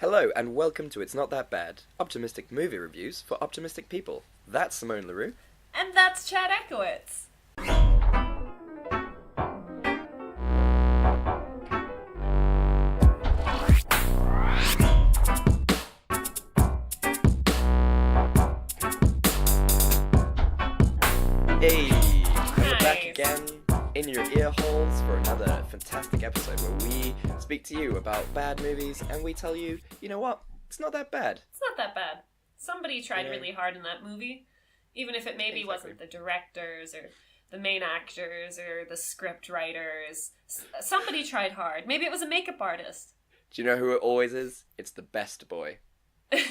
Hello and welcome to It's Not That Bad, optimistic movie reviews for optimistic people. That's Simone LaRue. And that's Chad Ekowitz. Hey, we're back again in your ear holes for another fantastic episode where we speak to you about bad movies and we tell you, you know what, it's not that bad. It's not that bad. Somebody tried really hard in that movie, even if it maybe wasn't the directors or the main actors or the script writers. Somebody tried hard. Maybe it was a makeup artist. Do you know who it always is? It's the best boy.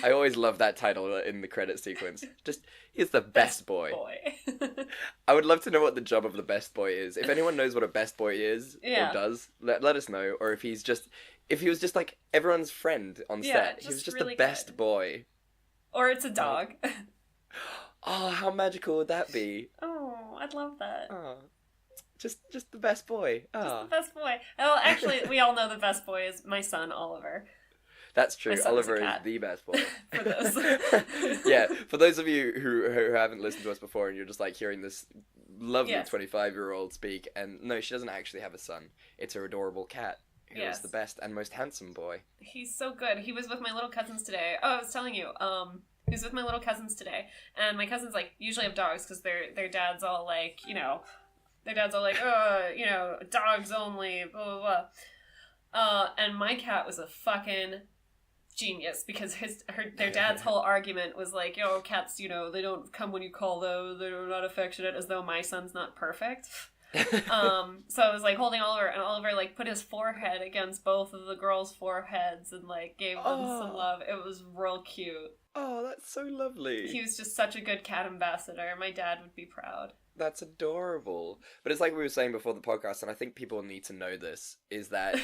I always love that title in the credit sequence. Just, he's the best boy. I would love to know what the job of the best boy is. If anyone knows what a best boy is or does, let us know. Or if he was just like everyone's friend on set. He was just really the best boy. Or it's a dog. Oh, how magical would that be? Oh, I'd love that. Oh, just the best boy. Oh. Just the best boy. Oh, actually, we all know the best boy is my son, Oliver. That's true. Oliver is the best boy. For those. Yeah, for those of you who haven't listened to us before and you're just like hearing this lovely 25-year-old speak, and no, she doesn't actually have a son. It's her adorable cat, who is the best and most handsome boy. He's so good. He was with my little cousins today. Oh, I was telling you, he was with my little cousins today, and my cousins like usually have dogs because their dad's all like, dogs only, blah blah blah. And my cat was a fucking genius because their dad's whole argument was like, cats, they don't come when you call them, they're not affectionate, as though my son's not perfect. So I was like holding Oliver, and Oliver like put his forehead against both of the girls' foreheads and like gave them some love. It was real cute. Oh, that's so lovely. He was just such a good cat ambassador. My dad would be proud. That's adorable. But it's like we were saying before the podcast, and I think people need to know this, is that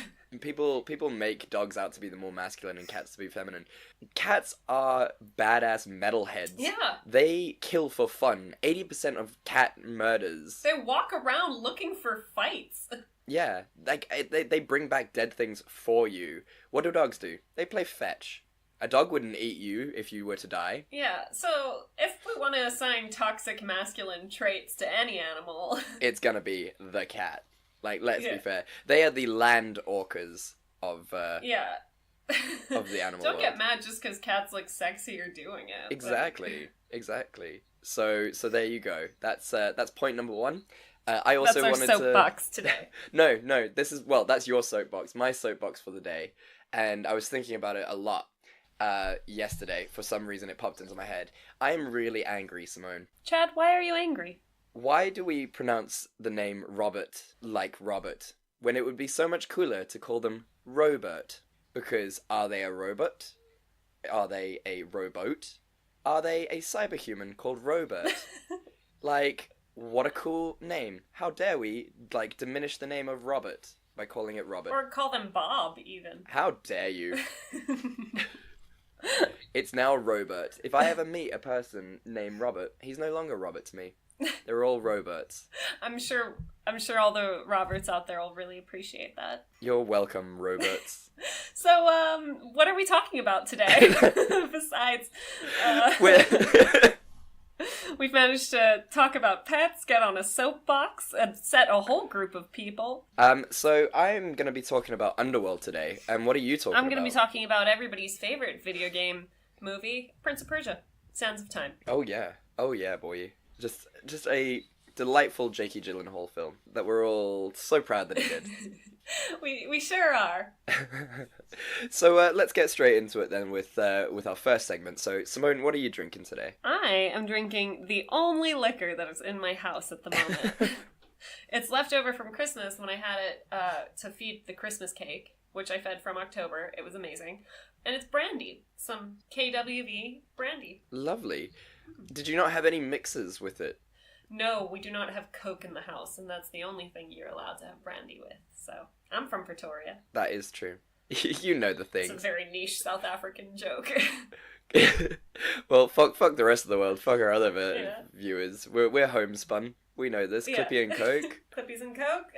people make dogs out to be the more masculine and cats to be feminine. Cats are badass metalheads. Yeah. They kill for fun. 80% of cat murders. They walk around looking for fights. Yeah. Like, they bring back dead things for you. What do dogs do? They play fetch. A dog wouldn't eat you if you were to die. Yeah, so if we want to assign toxic masculine traits to any animal... It's gonna be the cat. Like, let's be fair. They are the land orcas of of the animal Don't world. get mad just because cats look sexy or doing it. Exactly. So there you go. That's point number one. I also wanted to... That's our soapbox today. No, that's your soapbox. My soapbox for the day. And I was thinking about it a lot. Yesterday, for some reason it popped into my head. I am really angry, Simone. Chad, why are you angry? Why do we pronounce the name Robert like Robert, when it would be so much cooler to call them Robert? Because are they a robot? Are they a rowboat? Are they a cyberhuman called Robert? Like, what a cool name. How dare we, diminish the name of Robert by calling it Robert? Or call them Bob, even. How dare you? It's now Robert. If I ever meet a person named Robert, he's no longer Robert to me. They're all Roberts. I'm sure all the Roberts out there will really appreciate that. You're welcome, Roberts. So, what are we talking about today? Besides, we've managed to talk about pets, get on a soapbox, and set a whole group of people. So I'm going to be talking about Underworld today, and what are you talking about? I'm going to be talking about everybody's favorite video game movie, Prince of Persia, Sands of Time. Oh yeah, boy. Just a delightful Jakey Gyllenhaal film that we're all so proud that he did. We sure are. So let's get straight into it then with our first segment. So Simone, what are you drinking today? I am drinking the only liquor that is in my house at the moment. It's left over from Christmas when I had it to feed the Christmas cake, which I fed from October. It was amazing. And it's brandy. Some KWV brandy. Lovely. Did you not have any mixes with it? No, we do not have Coke in the house, and that's the only thing you're allowed to have brandy with. So, I'm from Pretoria. That is true. You know the thing. It's a very niche South African joke. Well, fuck the rest of the world. Fuck our other viewers. We're homespun. We know this. Yeah. Clippy and Coke. Clippies and Coke,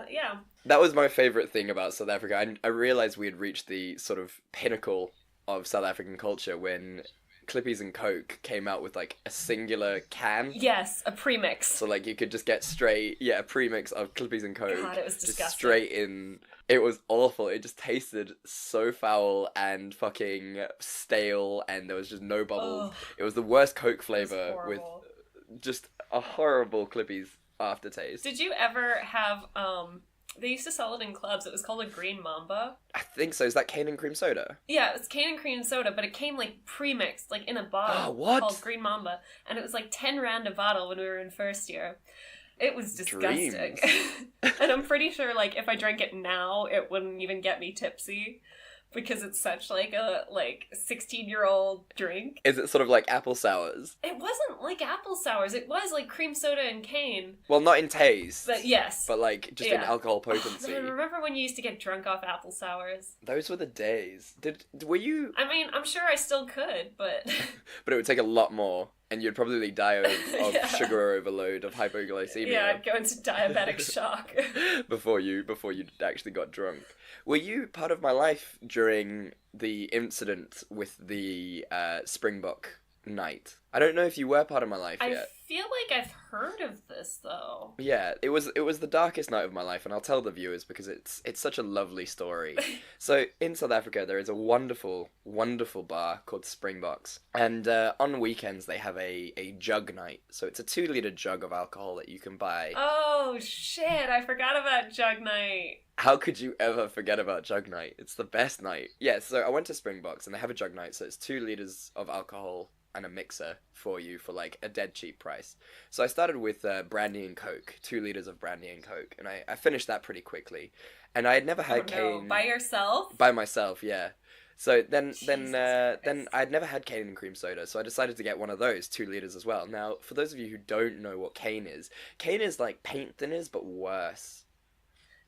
yeah. That was my favourite thing about South Africa. I realised we had reached the sort of pinnacle of South African culture when Clippies and Coke came out with like a singular can. Yes, a premix. So like you could just get straight, a premix of Clippies and Coke. God, it was disgusting. Just straight in. It was awful. It just tasted so foul and fucking stale, and there was just no bubbles. Ugh. It was the worst Coke flavor with horrible. just a horrible Clippies aftertaste. Did you ever have, they used to sell it in clubs, it was called a Green Mamba? I think so. Is that cane and cream soda? Yeah, it's cane and cream soda, but it came like pre-mixed, like in a bottle What? called Green Mamba, and it was like 10 rand a bottle when we were in first year. It was disgusting. And I'm pretty sure, like, if I drank it now, it wouldn't even get me tipsy. Because it's such, like, a, 16-year-old drink. Is it sort of like apple sours? It wasn't like apple sours. It was, like, cream soda and cane. Well, not in taste. But, yes. But, like, just in alcohol Oh, potency. man, remember when you used to get drunk off apple sours? Those were the days. Were you... I mean, I'm sure I still could, but... But it would take a lot more. And you'd probably die of Yeah. sugar overload, of hypoglycemia. Yeah, I'd go into diabetic shock. before you actually got drunk. Were you part of my life during the incident with the Springbok night? I don't know if you were part of my life yet. I feel like I've heard of this, though. Yeah, it was the darkest night of my life, and I'll tell the viewers because it's such a lovely story. So in South Africa, there is a wonderful, wonderful bar called Springboks, and on weekends they have a jug night. So it's a 2-liter jug of alcohol that you can buy. Oh, shit, I forgot about Jug Night. How could you ever forget about Jug Night? It's the best night. Yeah, so I went to Springboks and they have a Jug Night, so it's 2 liters of alcohol and a mixer for you for like a dead cheap price. So I started with brandy and Coke, 2 liters of brandy and Coke, and I finished that pretty quickly. And I had never had cane By yourself? by myself, yeah. So then Christ. I'd never had cane and cream soda, so I decided to get one of those, 2 liters as well. Now, for those of you who don't know what cane is like paint thinners but worse.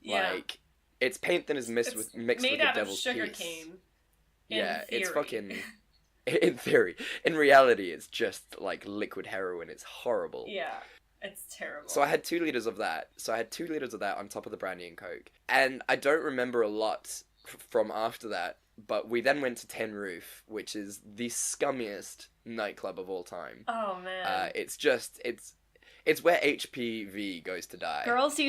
Yeah. Like, it's paint thinners mixed with the made out of devil's sugar piece. cane. Yeah, theory. it's fucking... In theory. In reality, it's just, like, liquid heroin. It's horrible. Yeah, it's terrible. So I had 2 liters of that. So I had 2 liters of that on top of the brandy and Coke. And I don't remember a lot from after that, but we then went to Tin Roof, which is the scummiest nightclub of all time. Oh, man. It's where HPV goes to die. Girls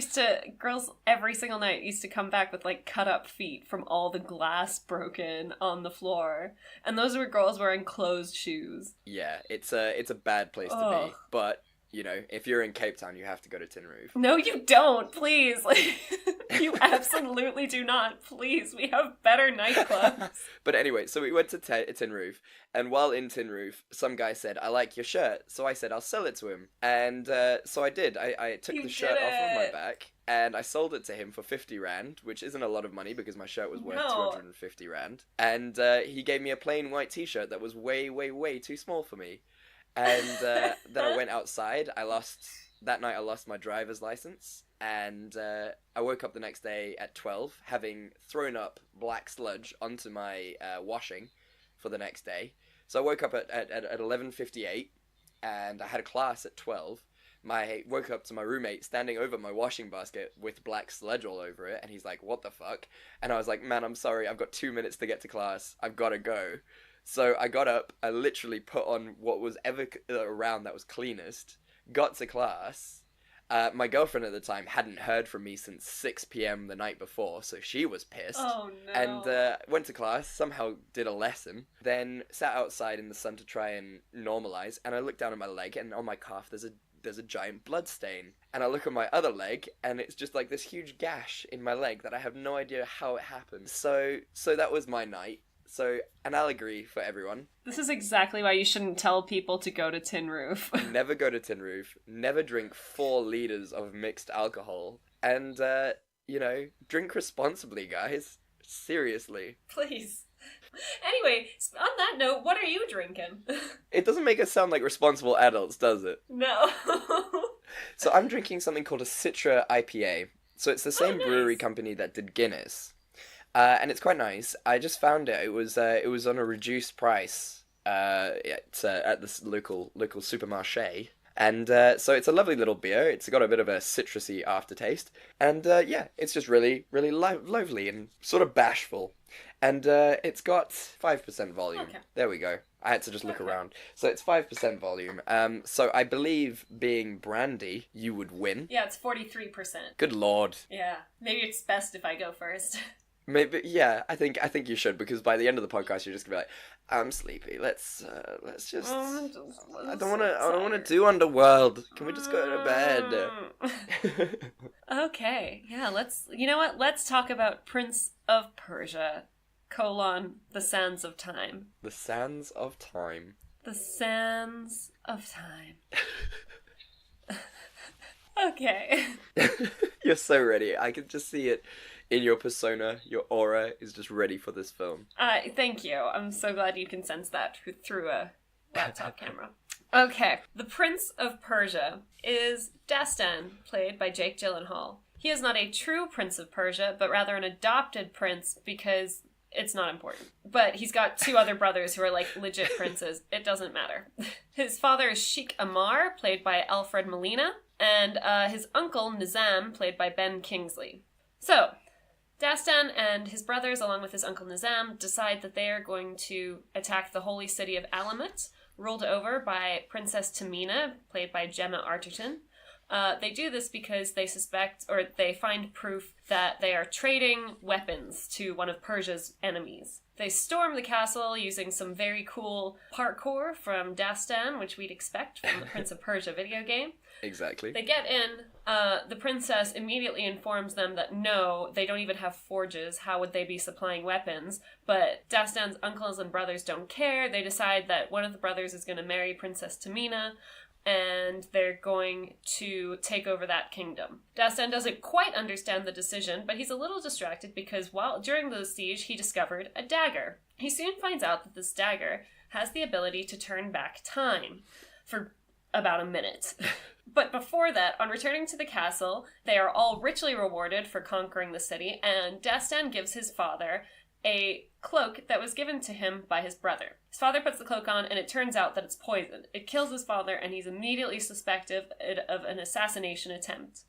every single night used to come back with like cut up feet from all the glass broken on the floor. And those were girls wearing closed shoes. Yeah, it's a bad place to Ugh. be. But, you know, if you're in Cape Town, you have to go to Tin Roof. No, you don't, please. Like, you absolutely do not. Please, we have better nightclubs. But anyway, so we went to Tin Roof, and while in Tin Roof, some guy said, "I like your shirt," so I said, "I'll sell it to him." And so I did. I took You the shirt did off of my it. back, and I sold it to him for 50 rand, which isn't a lot of money because my shirt was worth No. 250 rand. And he gave me a plain white t-shirt that was way, way, way too small for me. And then I went outside. That night I lost my driver's license, and I woke up the next day at 12, having thrown up black sludge onto my washing for the next day. So I woke up at 11:58, and I had a class at 12. Woke up to my roommate standing over my washing basket with black sludge all over it, and he's like, "What the fuck?" And I was like, "Man, I'm sorry, I've got 2 minutes to get to class. I've got to go." So I got up, I literally put on what was ever around that was cleanest, got to class. My girlfriend at the time hadn't heard from me since 6 p.m. the night before, so she was pissed. Oh, no. And went to class, somehow did a lesson, then sat outside in the sun to try and normalize, and I looked down at my leg, and on my calf there's a giant blood stain. And I look at my other leg, and it's just like this huge gash in my leg that I have no idea how it happened. So that was my night. So, an allegory for everyone. This is exactly why you shouldn't tell people to go to Tin Roof. Never go to Tin Roof. Never drink 4 liters of mixed alcohol. And, drink responsibly, guys. Seriously. Please. Anyway, on that note, what are you drinking? It doesn't make us sound like responsible adults, does it? No. So I'm drinking something called a Citra IPA. So it's the same nice. brewery company that did Guinness. And it's quite nice. I just found it. It was on a reduced price at this local supermarché. And so it's a lovely little beer. It's got a bit of a citrusy aftertaste. And it's just really, really lovely and sort of bashful. And it's got 5% volume. Okay. There we go. I had to just look Okay. around. So it's 5% volume. So I believe, being brandy, you would win. Yeah, it's 43%. Good lord. Yeah, maybe it's best if I go first. Maybe, yeah, I think you should, because by the end of the podcast you're just gonna be like, I'm sleepy. Let's just. I don't wanna do Underworld. Can we just go to bed? Okay, yeah, you know what? Let's talk about Prince of Persia, The Sands of Time. The Sands of Time. The Sands of Time. Okay. You're so ready. I can just see it in your persona. Your aura is just ready for this film. Thank you. I'm so glad you can sense that through a laptop camera. Okay. The Prince of Persia is Dastan, played by Jake Gyllenhaal. He is not a true Prince of Persia, but rather an adopted prince because it's not important. But he's got two other brothers who are like legit princes. It doesn't matter. His father is Sheikh Amar, played by Alfred Molina, and his uncle Nizam, played by Ben Kingsley. So, Dastan and his brothers, along with his uncle Nizam, decide that they are going to attack the holy city of Alamut, ruled over by Princess Tamina, played by Gemma Arterton. They do this because they suspect, or they find proof, that they are trading weapons to one of Persia's enemies. They storm the castle using some very cool parkour from Dastan, which we'd expect from the Prince of Persia video game. Exactly. They get in, the princess immediately informs them that no, they don't even have forges, how would they be supplying weapons? But Dastan's uncles and brothers don't care. They decide that one of the brothers is going to marry Princess Tamina, and they're going to take over that kingdom. Dastan doesn't quite understand the decision, but he's a little distracted because during the siege he discovered a dagger. He soon finds out that this dagger has the ability to turn back time for about a minute. But before that, on returning to the castle, they are all richly rewarded for conquering the city, and Dastan gives his father a cloak that was given to him by his brother. His father puts the cloak on, and it turns out that it's poison. It kills his father, and he's immediately suspected of an assassination attempt.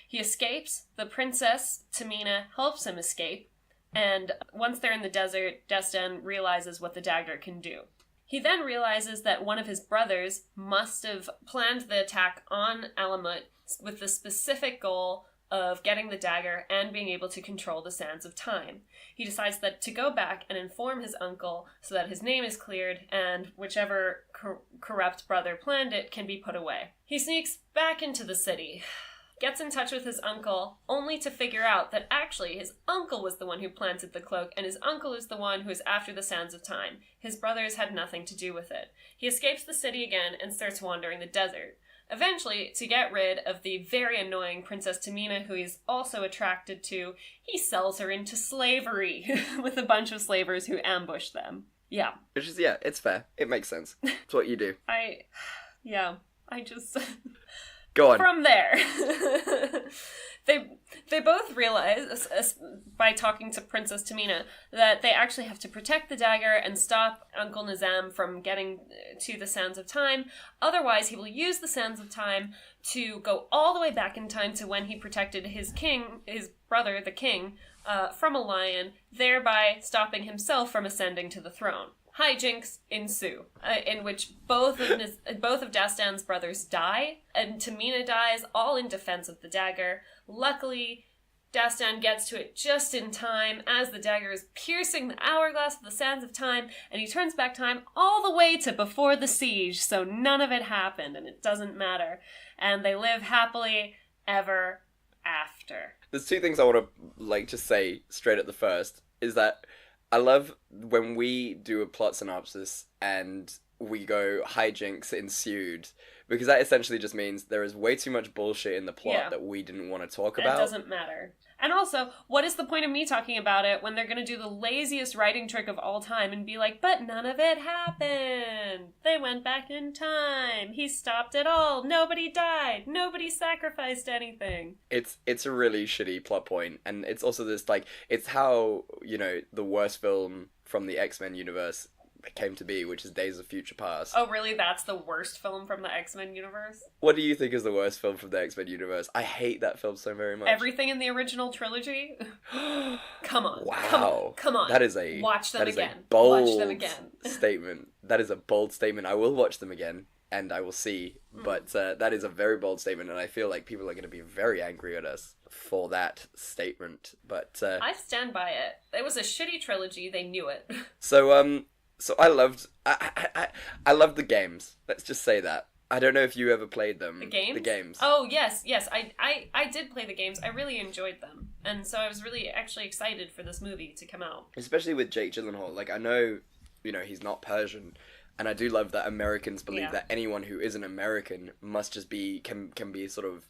He escapes. The princess, Tamina, helps him escape, and once they're in the desert, Dastan realizes what the dagger can do. He then realizes that one of his brothers must have planned the attack on Alamut with the specific goal of getting the dagger and being able to control the sands of time. He decides that to go back and inform his uncle so that his name is cleared and whichever corrupt brother planned it can be put away. He sneaks back into the city, gets in touch with his uncle, only to figure out that actually his uncle was the one who planted the cloak, and his uncle is the one who is after the sands of time. His brothers had nothing to do with it. He escapes the city again and starts wandering the desert. Eventually, to get rid of the very annoying Princess Tamina, who he's also attracted to, he sells her into slavery with a bunch of slavers who ambush them. Yeah. Which is, yeah, it's fair. It makes sense. It's what you do. I just... Go on. From there, they both realize, by talking to Princess Tamina, that they actually have to protect the dagger and stop Uncle Nizam from getting to the Sands of Time. Otherwise, he will use the Sands of Time to go all the way back in time to when he protected his brother, the king, from a lion, thereby stopping himself from ascending to the throne. Hijinks ensue, in which both of Dastan's brothers die, and Tamina dies, all in defense of the dagger. Luckily, Dastan gets to it just in time as the dagger is piercing the hourglass of the sands of time, and he turns back time all the way to before the siege, so none of it happened, and it doesn't matter. And they live happily ever after. There's two things I want to just say straight at the first, is that I love when we do a plot synopsis and we go hijinks ensued, because that essentially just means there is way too much bullshit in the plot that we didn't want to talk about. It doesn't matter. And also, what is the point of me talking about it when they're going to do the laziest writing trick of all time and be like, but none of it happened. They went back in time. He stopped it all. Nobody died. Nobody sacrificed anything. It's a really shitty plot point, and it's also this, it's how, the worst film from the X-Men universe came to be, which is Days of Future Past. Oh, really? That's the worst film from the X-Men universe? What do you think is the worst film from the X-Men universe? I hate that film so very much. Everything in the original trilogy? Come on. Wow. Come on. That is a watch them that is again. A bold Watch them again. statement. That is a bold statement. I will watch them again, and I will see. But that is a very bold statement, and I feel like people are going to be very angry at us for that statement. But I stand by it. It was a shitty trilogy. They knew it. So I loved I loved the games. Let's just say that. I don't know if you ever played them. The games? The games. Oh, yes. I did play the games. I really enjoyed them. And so I was really actually excited for this movie to come out. Especially with Jake Gyllenhaal. Like, I know, he's not Persian. And I do love that Americans believe that anyone who isn't American must just be, can be sort of,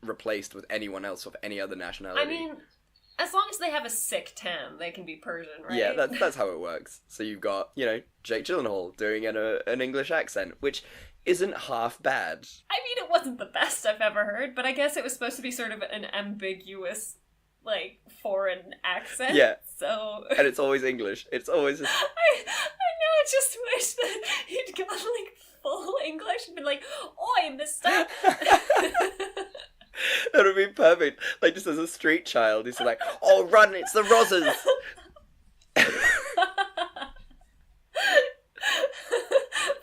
replaced with anyone else of any other nationality. I mean, as long as they have a sick tan, they can be Persian, right? Yeah, that's how it works. So you've got, Jake Gyllenhaal doing an English accent, which isn't half bad. I mean, it wasn't the best I've ever heard, but I guess it was supposed to be sort of an ambiguous, foreign accent. Yeah. So... And it's always English. It's always... I know, I just wish that he'd gone, full English and been like, "Oi, mister!" That would be perfect. Just as a street child, he's like, "Oh, run, it's the Rozzers!"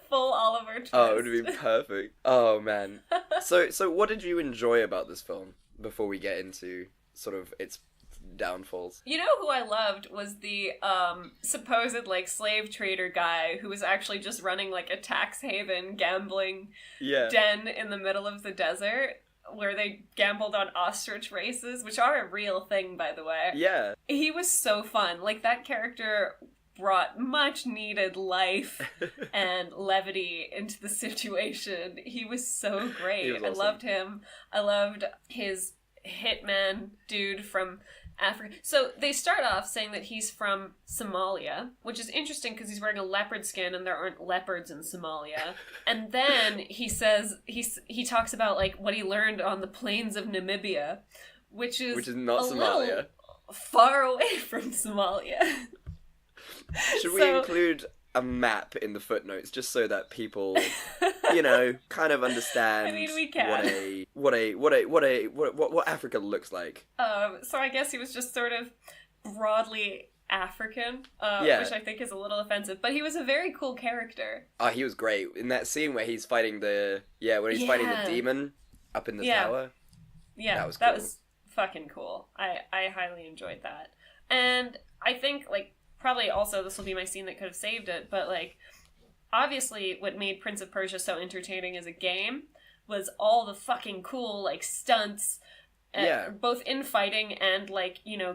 Full Oliver Twist. Oh, it would be perfect. Oh, man. So what did you enjoy about this film before we get into sort of its downfalls? You know who I loved was the supposed slave trader guy who was actually just running a tax haven gambling den in the middle of the desert where they gambled on ostrich races, which are a real thing, by the way. Yeah. He was so fun. That character brought much needed life and levity into the situation. He was so great. He was awesome. I loved him. I loved his hitman dude from Africa. So they start off saying that he's from Somalia, which is interesting because he's wearing a leopard skin and there aren't leopards in Somalia. And then he says, he talks about what he learned on the plains of Namibia, which is not Somalia. Far away from Somalia. Should we include a map in the footnotes just so that people, kind of understand? I mean, we can. what Africa looks like. So I guess he was just sort of broadly African, which I think is a little offensive, but he was a very cool character. Oh, he was great in that scene where he's fighting fighting the demon up in the tower. Yeah, that was fucking cool. I highly enjoyed that, and I think probably also this will be my scene that could have saved it, but obviously what made Prince of Persia so entertaining as a game was all the fucking cool stunts, both in fighting and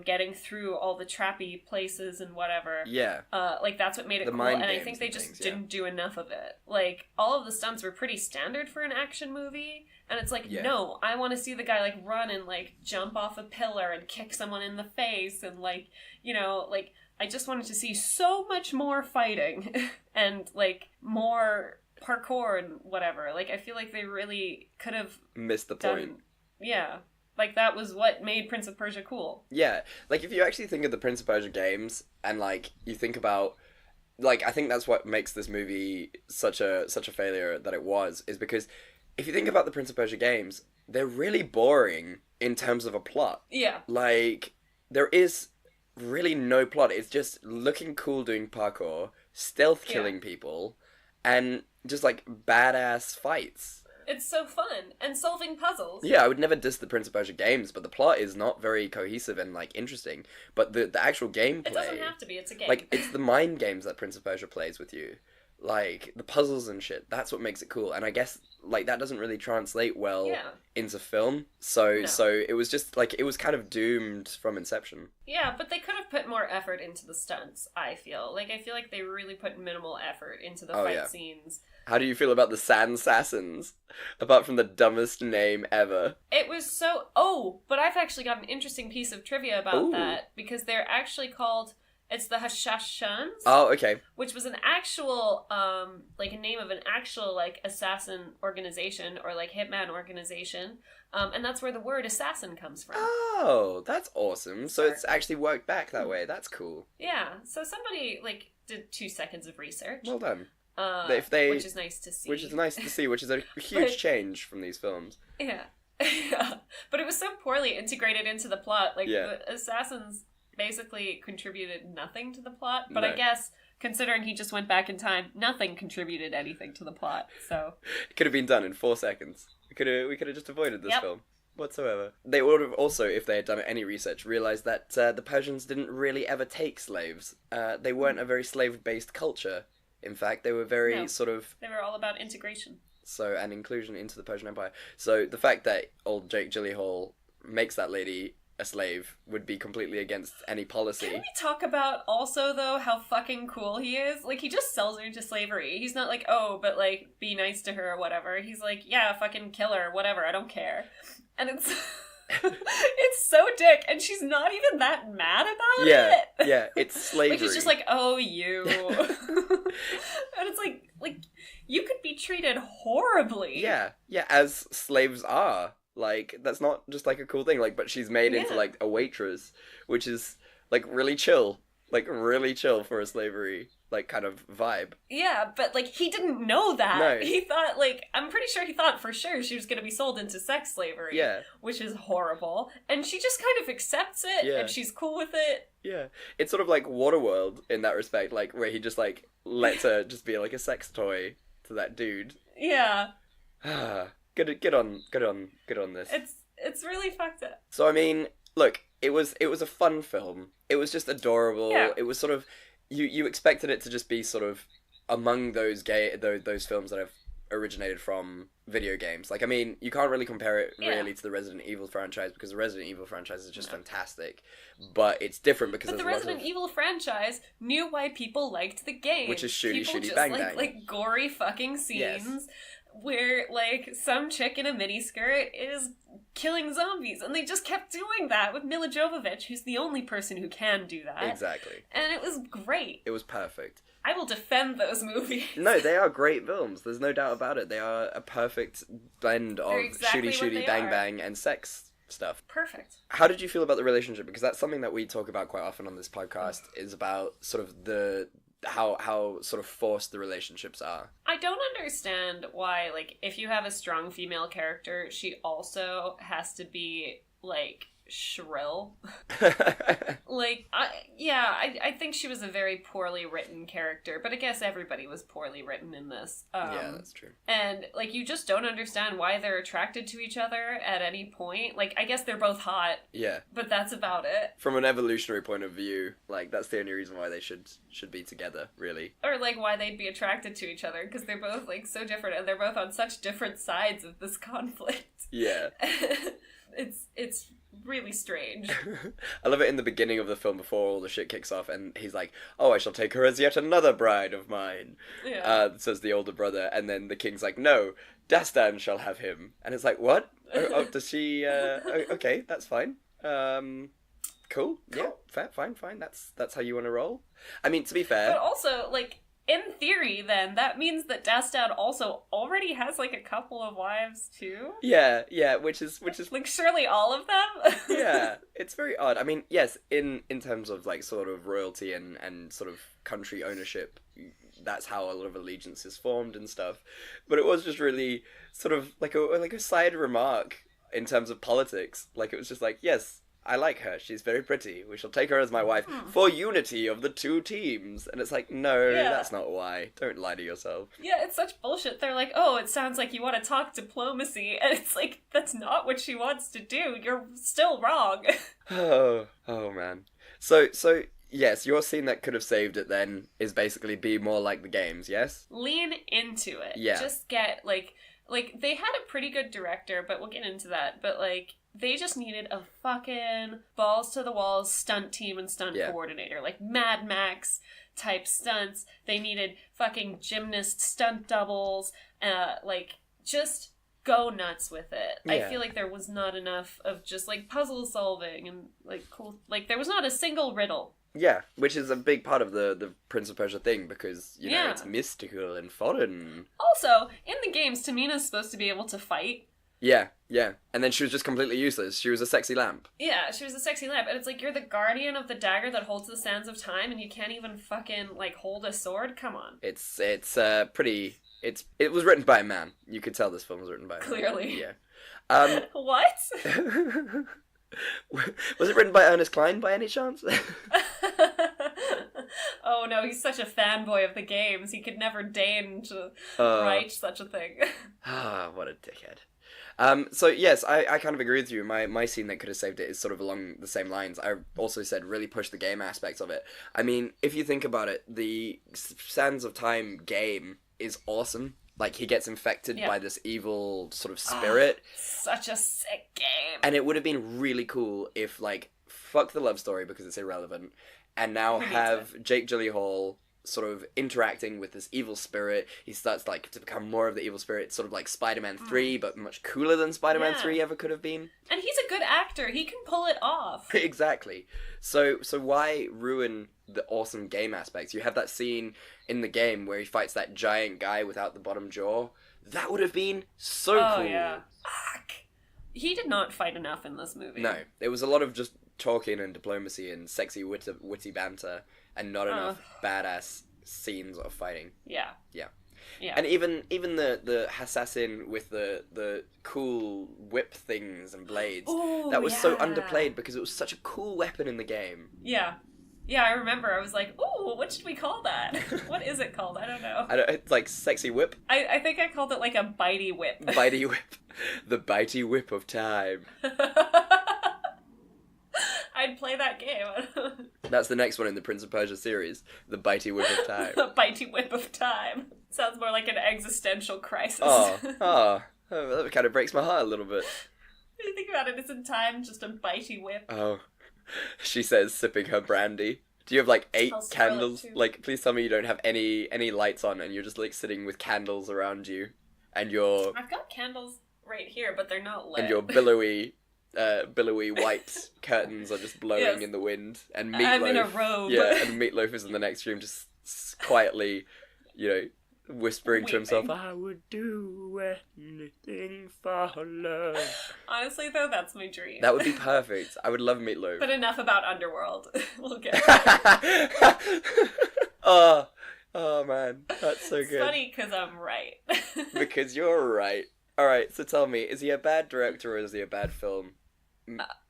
getting through all the trappy places and whatever. Yeah. That's what made it cool, and I think they just didn't do enough of it. All of the stunts were pretty standard for an action movie, and it's no, I want to see the guy run and jump off a pillar and kick someone in the face and I just wanted to see so much more fighting and more parkour and whatever. I feel like they really could have missed the point. Yeah. That was what made Prince of Persia cool. Yeah. If you actually think of the Prince of Persia games and you think about I think that's what makes this movie such a failure that it was, is because if you think about the Prince of Persia games, they're really boring in terms of a plot. Yeah. There is really no plot. It's just looking cool doing parkour, stealth killing people, and just badass fights. It's so fun, and solving puzzles. Yeah, I would never diss the Prince of Persia games, but the plot is not very cohesive and interesting. But the actual gameplay, it doesn't have to be. It's a game. It's the mind games that Prince of Persia plays with you. The puzzles and shit, that's what makes it cool. And I guess that doesn't really translate well into film. So it was just it was kind of doomed from inception. Yeah, but they could have put more effort into the stunts, I feel. I feel like they really put minimal effort into the fight scenes. How do you feel about the Sand Sassins? Apart from the dumbest name ever. It was so... but I've actually got an interesting piece of trivia about that, because they're actually called... It's the Hashashans. Oh, okay. Which was an actual, a name of an actual, assassin organization or, hitman organization. And that's where the word assassin comes from. Oh, that's awesome. So it's actually worked back that way. That's cool. Yeah. So somebody, did 2 seconds of research. Well done. Which is nice to see. Which is nice to see, which is a huge change from these films. Yeah. Yeah. But it was so poorly integrated into the plot. Like, the assassins basically contributed nothing to the plot. But No. I guess, considering he just went back in time, nothing contributed anything to the plot. So It could have been done in 4 seconds. We could have just avoided this Yep. film. Whatsoever. They would have also, if they had done any research, realised that the Persians didn't really ever take slaves. They weren't a very slave-based culture. In fact, they were very No. sort of... they were all about integration. and inclusion into the Persian Empire. So the fact that old Jake Gyllenhaal makes that lady a slave would be completely against any policy. Can we talk about also, though, how fucking cool he is? Like, he just sells her into slavery. He's not like, oh, but, like, be nice to her or whatever. He's like, yeah, fucking kill her, whatever, I don't care. And it's... it's so dick, and she's not even that mad about it. Yeah, it's slavery. Like, he's just like, oh, you. And it's like, you could be treated horribly. Yeah, as slaves are. Like, that's not just, like, a cool thing. Like, but she's made into, like, a waitress, which is, like, really chill. Like, really chill for a slavery, like, kind of vibe. Yeah, but, like, he didn't know that. No. He thought, like, I'm pretty sure he thought for sure she was going to be sold into sex slavery. Yeah. Which is horrible. And she just kind of accepts it, Yeah. and she's cool with it. Yeah. It's sort of like Waterworld in that respect, like, where he just, like, lets her just be, like, a sex toy to that dude. Yeah. Get on this. It's really fucked up. So, I mean, look, it was a fun film. It was just adorable. Yeah. It was sort of, you expected it to just be sort of among those those films that have originated from video games. Like, I mean, you can't really compare it really to the Resident Evil franchise, because the Resident Evil franchise is just fantastic. But it's different because But the there's a lot Resident Evil franchise knew why people liked the game. Which is shooty, people shooty, just bang, like, bang. like gory fucking scenes. Yes. Where, like, some chick in a miniskirt is killing zombies. And they just kept doing that with Mila Jovovich, who's the only person who can do that. Exactly. And it was great. It was perfect. I will defend those movies. No, they are great films. There's no doubt about it. They are a perfect blend of They're exactly what shooty, they bang, are. bang, and sex stuff. Perfect. How did you feel about the relationship? Because that's something that we talk about quite often on this podcast, is about sort of how sort of forced the relationships are. I don't understand why, like, if you have a strong female character, she also has to be, like, shrill. Like, I think she was a very poorly written character, but I guess everybody was poorly written in this. Yeah, that's true. And, like, you just don't understand why they're attracted to each other at any point. Like, I guess they're both hot. Yeah. But that's about it. From an evolutionary point of view, like, that's the only reason why they should be together, really. Or, like, why they'd be attracted to each other, because they're both, like, so different, and they're both on such different sides of this conflict. Yeah. It's really strange. I love it in the beginning of the film before all the shit kicks off, and he's like, oh, I shall take her as yet another bride of mine, says the older brother, and then the king's like, no, Dastan shall have him. And it's like, what? Does she, okay, that's fine. Cool. Yeah, fair, fine, that's how you want to roll. I mean, to be fair... But also, like, in theory, then, that means that Dastan also already has, like, a couple of wives, too? Yeah, which is... Like, surely all of them? Yeah, it's very odd. I mean, yes, in terms of, like, sort of royalty and sort of country ownership, that's how a lot of allegiance is formed and stuff. But it was just really sort of like a side remark in terms of politics. Like, it was just like, yes, I like her. She's very pretty. We shall take her as my wife for unity of the two teams. And it's like, no, that's not why. Don't lie to yourself. Yeah, it's such bullshit. They're like, oh, it sounds like you want to talk diplomacy. And it's like, that's not what she wants to do. You're still wrong. Oh man. So yes, your scene that could have saved it then is basically be more like the games, yes? Lean into it. Yeah. Just get, like, they had a pretty good director, but we'll get into that. But, like, they just needed a fucking balls-to-the-walls stunt team and stunt coordinator. Like, Mad Max type stunts. They needed fucking gymnast stunt doubles. Like, just go nuts with it. Yeah. I feel like there was not enough of just, like, puzzle solving and, like, cool. Like, there was not a single riddle. Yeah, which is a big part of the Prince of Persia thing, because, you know, it's mystical and foreign. Also, in the games, Tamina's supposed to be able to fight. Yeah, yeah. And then she was just completely useless. She was a sexy lamp. Yeah, she was a sexy lamp, and it's like, you're the guardian of the dagger that holds the sands of time, and you can't even fucking, like, hold a sword? Come on. It was written by a man. You could tell this film was written by a man. Clearly. Yeah. What? Was it written by Ernest Cline by any chance? Oh no, he's such a fanboy of the games. He could never deign to write such a thing. What a dickhead. So yes, I kind of agree with you. My scene that could have saved it is sort of along the same lines. I also said really push the game aspects of it. I mean, if you think about it, the Sands of Time game is awesome. Like, he gets infected by this evil sort of spirit. Such a sick game. And it would have been really cool if, like, fuck the love story because it's irrelevant, and now have Jake Gyllenhaal sort of interacting with this evil spirit. He starts, like, to become more of the evil spirit, sort of like Spider-Man 3, but much cooler than Spider-Man 3 ever could have been. And he's a good actor. He can pull it off. Exactly. So why ruin the awesome game aspects? You have that scene in the game where he fights that giant guy without the bottom jaw. That would have been so cool. Yeah. Fuck. He did not fight enough in this movie. No. It was a lot of just talking and diplomacy and sexy witty banter and not enough badass scenes of fighting. Yeah. Yeah. Yeah. And even the assassin with the cool whip things and blades, that was so underplayed because it was such a cool weapon in the game. Yeah. Yeah, I remember. I was like, ooh, what should we call that? What is it called? I don't know. It's like sexy whip? I think I called it like a bitey whip. Bitey whip. The bitey whip of time. I'd play that game. That's the next one in the Prince of Persia series. The bitey whip of time. The bitey whip of time. Sounds more like an existential crisis. Oh, that kind of breaks my heart a little bit. When you think about it, isn't time just a bitey whip? Oh. She says, sipping her brandy. Do you have, like, 8 candles? Like, please tell me you don't have any lights on and you're just, like, sitting with candles around you. And you're... I've got candles right here, but they're not lit. And your billowy white curtains are just blowing in the wind. And Meatloaf... I'm in a robe. Yeah, and Meatloaf is in the next room just quietly, whispering to himself, I would do anything for love. Honestly, though, that's my dream. That would be perfect. I would love Meatloaf. But enough about Underworld. We'll get Oh man, that's so good. It's funny because I'm right. Because you're right. Alright, so tell me, is he a bad director or is he a bad film?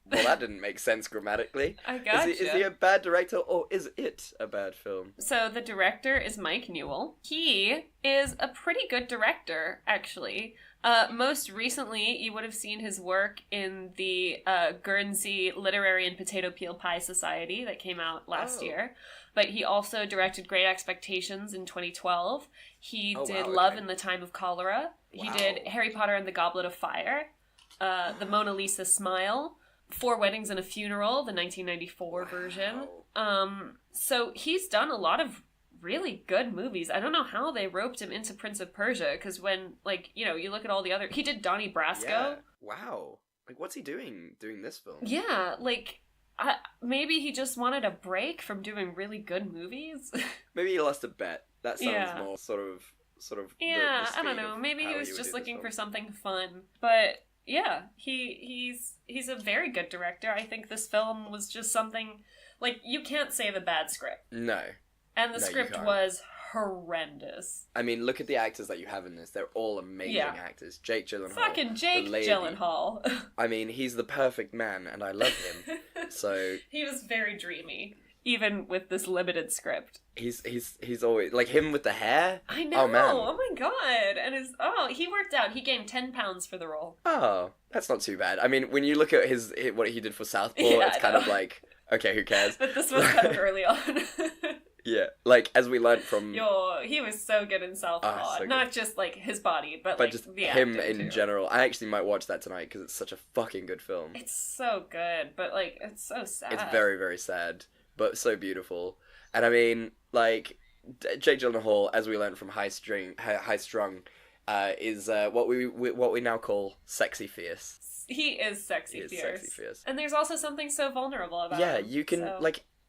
Well, that didn't make sense grammatically. I gotcha. Is he a bad director or is it a bad film? So the director is Mike Newell. He is a pretty good director, actually. Most recently, you would have seen his work in the Guernsey Literary and Potato Peel Pie Society that came out last year. But he also directed Great Expectations in 2012. He did Love in the Time of Cholera. Wow. He did Harry Potter and the Goblet of Fire. The Mona Lisa Smile. 4 Weddings and a Funeral, the 1994 version. So he's done a lot of really good movies. I don't know how they roped him into Prince of Persia, because when, you look at all the other... He did Donnie Brasco. Yeah. Wow. Like, what's he doing this film? Yeah, maybe he just wanted a break from doing really good movies. Maybe he lost a bet. That sounds more sort of... Yeah, I don't know. Maybe he was just looking for something fun. But... yeah, he's a very good director. I think this film was just something, you can't save a bad script. No. And the script was horrendous. I mean, look at the actors that you have in this. They're all amazing actors. Jake Gyllenhaal. Fucking Jake Gyllenhaal. I mean, he's the perfect man, and I love him. So... he was very dreamy, even with this limited script. He's always... like, him with the hair? I know! Oh, man. Oh my god! And he worked out. He gained 10 pounds for the role. Oh, that's not too bad. I mean, when you look at what he did for Southpaw, it's kind of like, okay, who cares? But this was kind of early on. Yeah, as we learned from... he was so good in Southpaw. Not just, his body, but just the him acting, in general. I actually might watch that tonight, because it's such a fucking good film. It's so good, but, it's so sad. It's very, very sad, but so beautiful. And I mean, Jake Gyllenhaal, as we learned from High Strung, is what we now call sexy fierce. He is sexy fierce. And there's also something so vulnerable about him. Yeah, you can,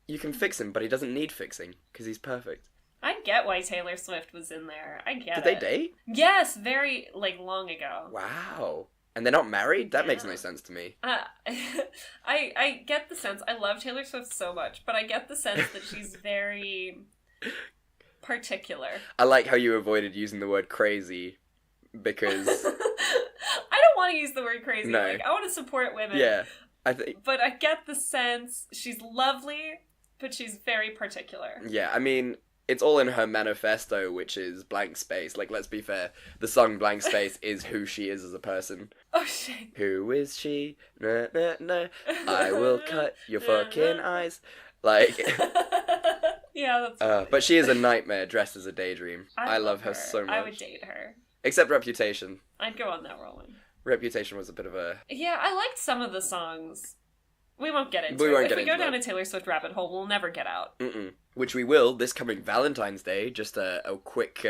you can fix him, but he doesn't need fixing, because he's perfect. I get why Taylor Swift was in there. I get it. Did they date? Yes, very, long ago. Wow. And they're not married? That makes Yeah. no sense to me. I get the sense. I love Taylor Swift so much, but I get the sense that she's very particular. I like how you avoided using the word crazy because... I don't want to use the word crazy. No. Like, I want to support women. Yeah, I think... But I get the sense she's lovely, but she's very particular. Yeah, I mean, it's all in her manifesto, which is blank space. Like, let's be fair. The song Blank Space is who she is as a person. Oh, shit. Who is she? Nah, nah, nah. I will cut your fucking eyes. Like... Yeah, that's but she is a nightmare dressed as a daydream. I love her so much. I would date her. Except Reputation. I'd go on that rolling. Reputation was a bit of a... Yeah, I liked some of the songs. We won't get into We it. won't If get we go into down it. a Taylor Swift rabbit hole, we'll never get out. Mm-mm. Which we will this coming Valentine's Day. Just a quick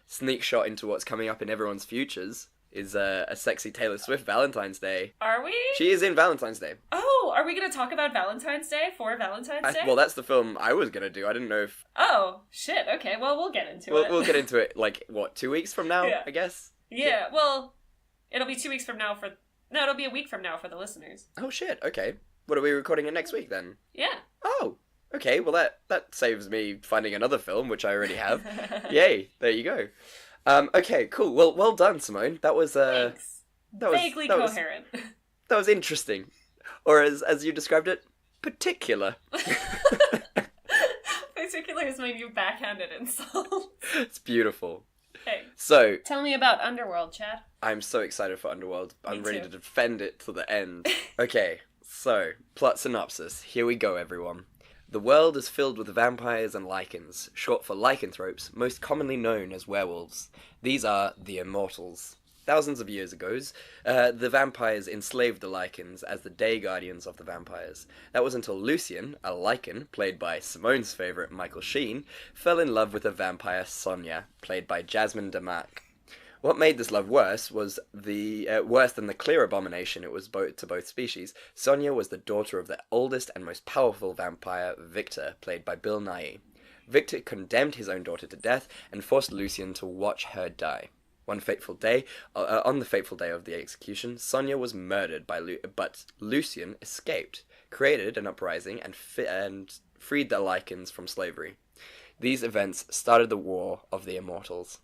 sneak shot into what's coming up in everyone's futures is a sexy Taylor Swift Valentine's Day. Are we? She is in Valentine's Day. Oh, are we going to talk about Valentine's Day for Valentine's Day? Well, that's the film I was going to do. I didn't know if... Oh, shit. Okay, well, we'll get into it. We'll get into it, like, what, 2 weeks from now, Yeah. I guess? Yeah, well, it'll be 2 weeks from now for... No, it'll be a week from now for the listeners. Oh, shit, okay. What, are we recording it next week, then? Yeah. Oh, okay, well, that saves me finding another film, which I already have. Yay, there you go. Okay, cool. Well done, Simone. That was Thanks. that was Vaguely that was, coherent. that was interesting, or as you described it, particular. Particular is my new backhanded insult. It's beautiful. Hey. So Tell me about Underworld, Chad. I'm so excited for Underworld. I'm Me ready too. to defend it to the end. Okay, so plot synopsis. Here we go, everyone. The world is filled with vampires and lichens, short for lycanthropes, most commonly known as werewolves. These are the Immortals. Thousands of years ago, the vampires enslaved the lichens as the day guardians of the vampires. That was until Lucian, a lichen, played by Simone's favourite Michael Sheen, fell in love with the vampire Sonia, played by Jasmine Damac. What made this love worse was worse than the clear abomination it was to both species. Sonia was the daughter of the oldest and most powerful vampire, Victor, played by Bill Nighy. Victor condemned his own daughter to death and forced Lucian to watch her die. On the fateful day of the execution, Sonia was murdered but Lucian escaped, created an uprising, and freed the lichens from slavery. These events started the War of the Immortals.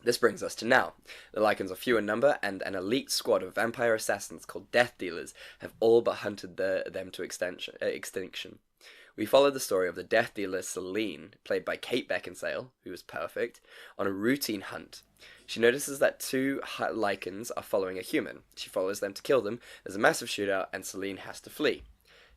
This brings us to now. The lichens are few in number, and an elite squad of vampire assassins called Death Dealers have all but hunted them to extinction. We follow the story of the Death Dealer Celine, played by Kate Beckinsale, who is perfect, on a routine hunt. She notices that two lichens are following a human. She follows them to kill them. There's a massive shootout, and Celine has to flee.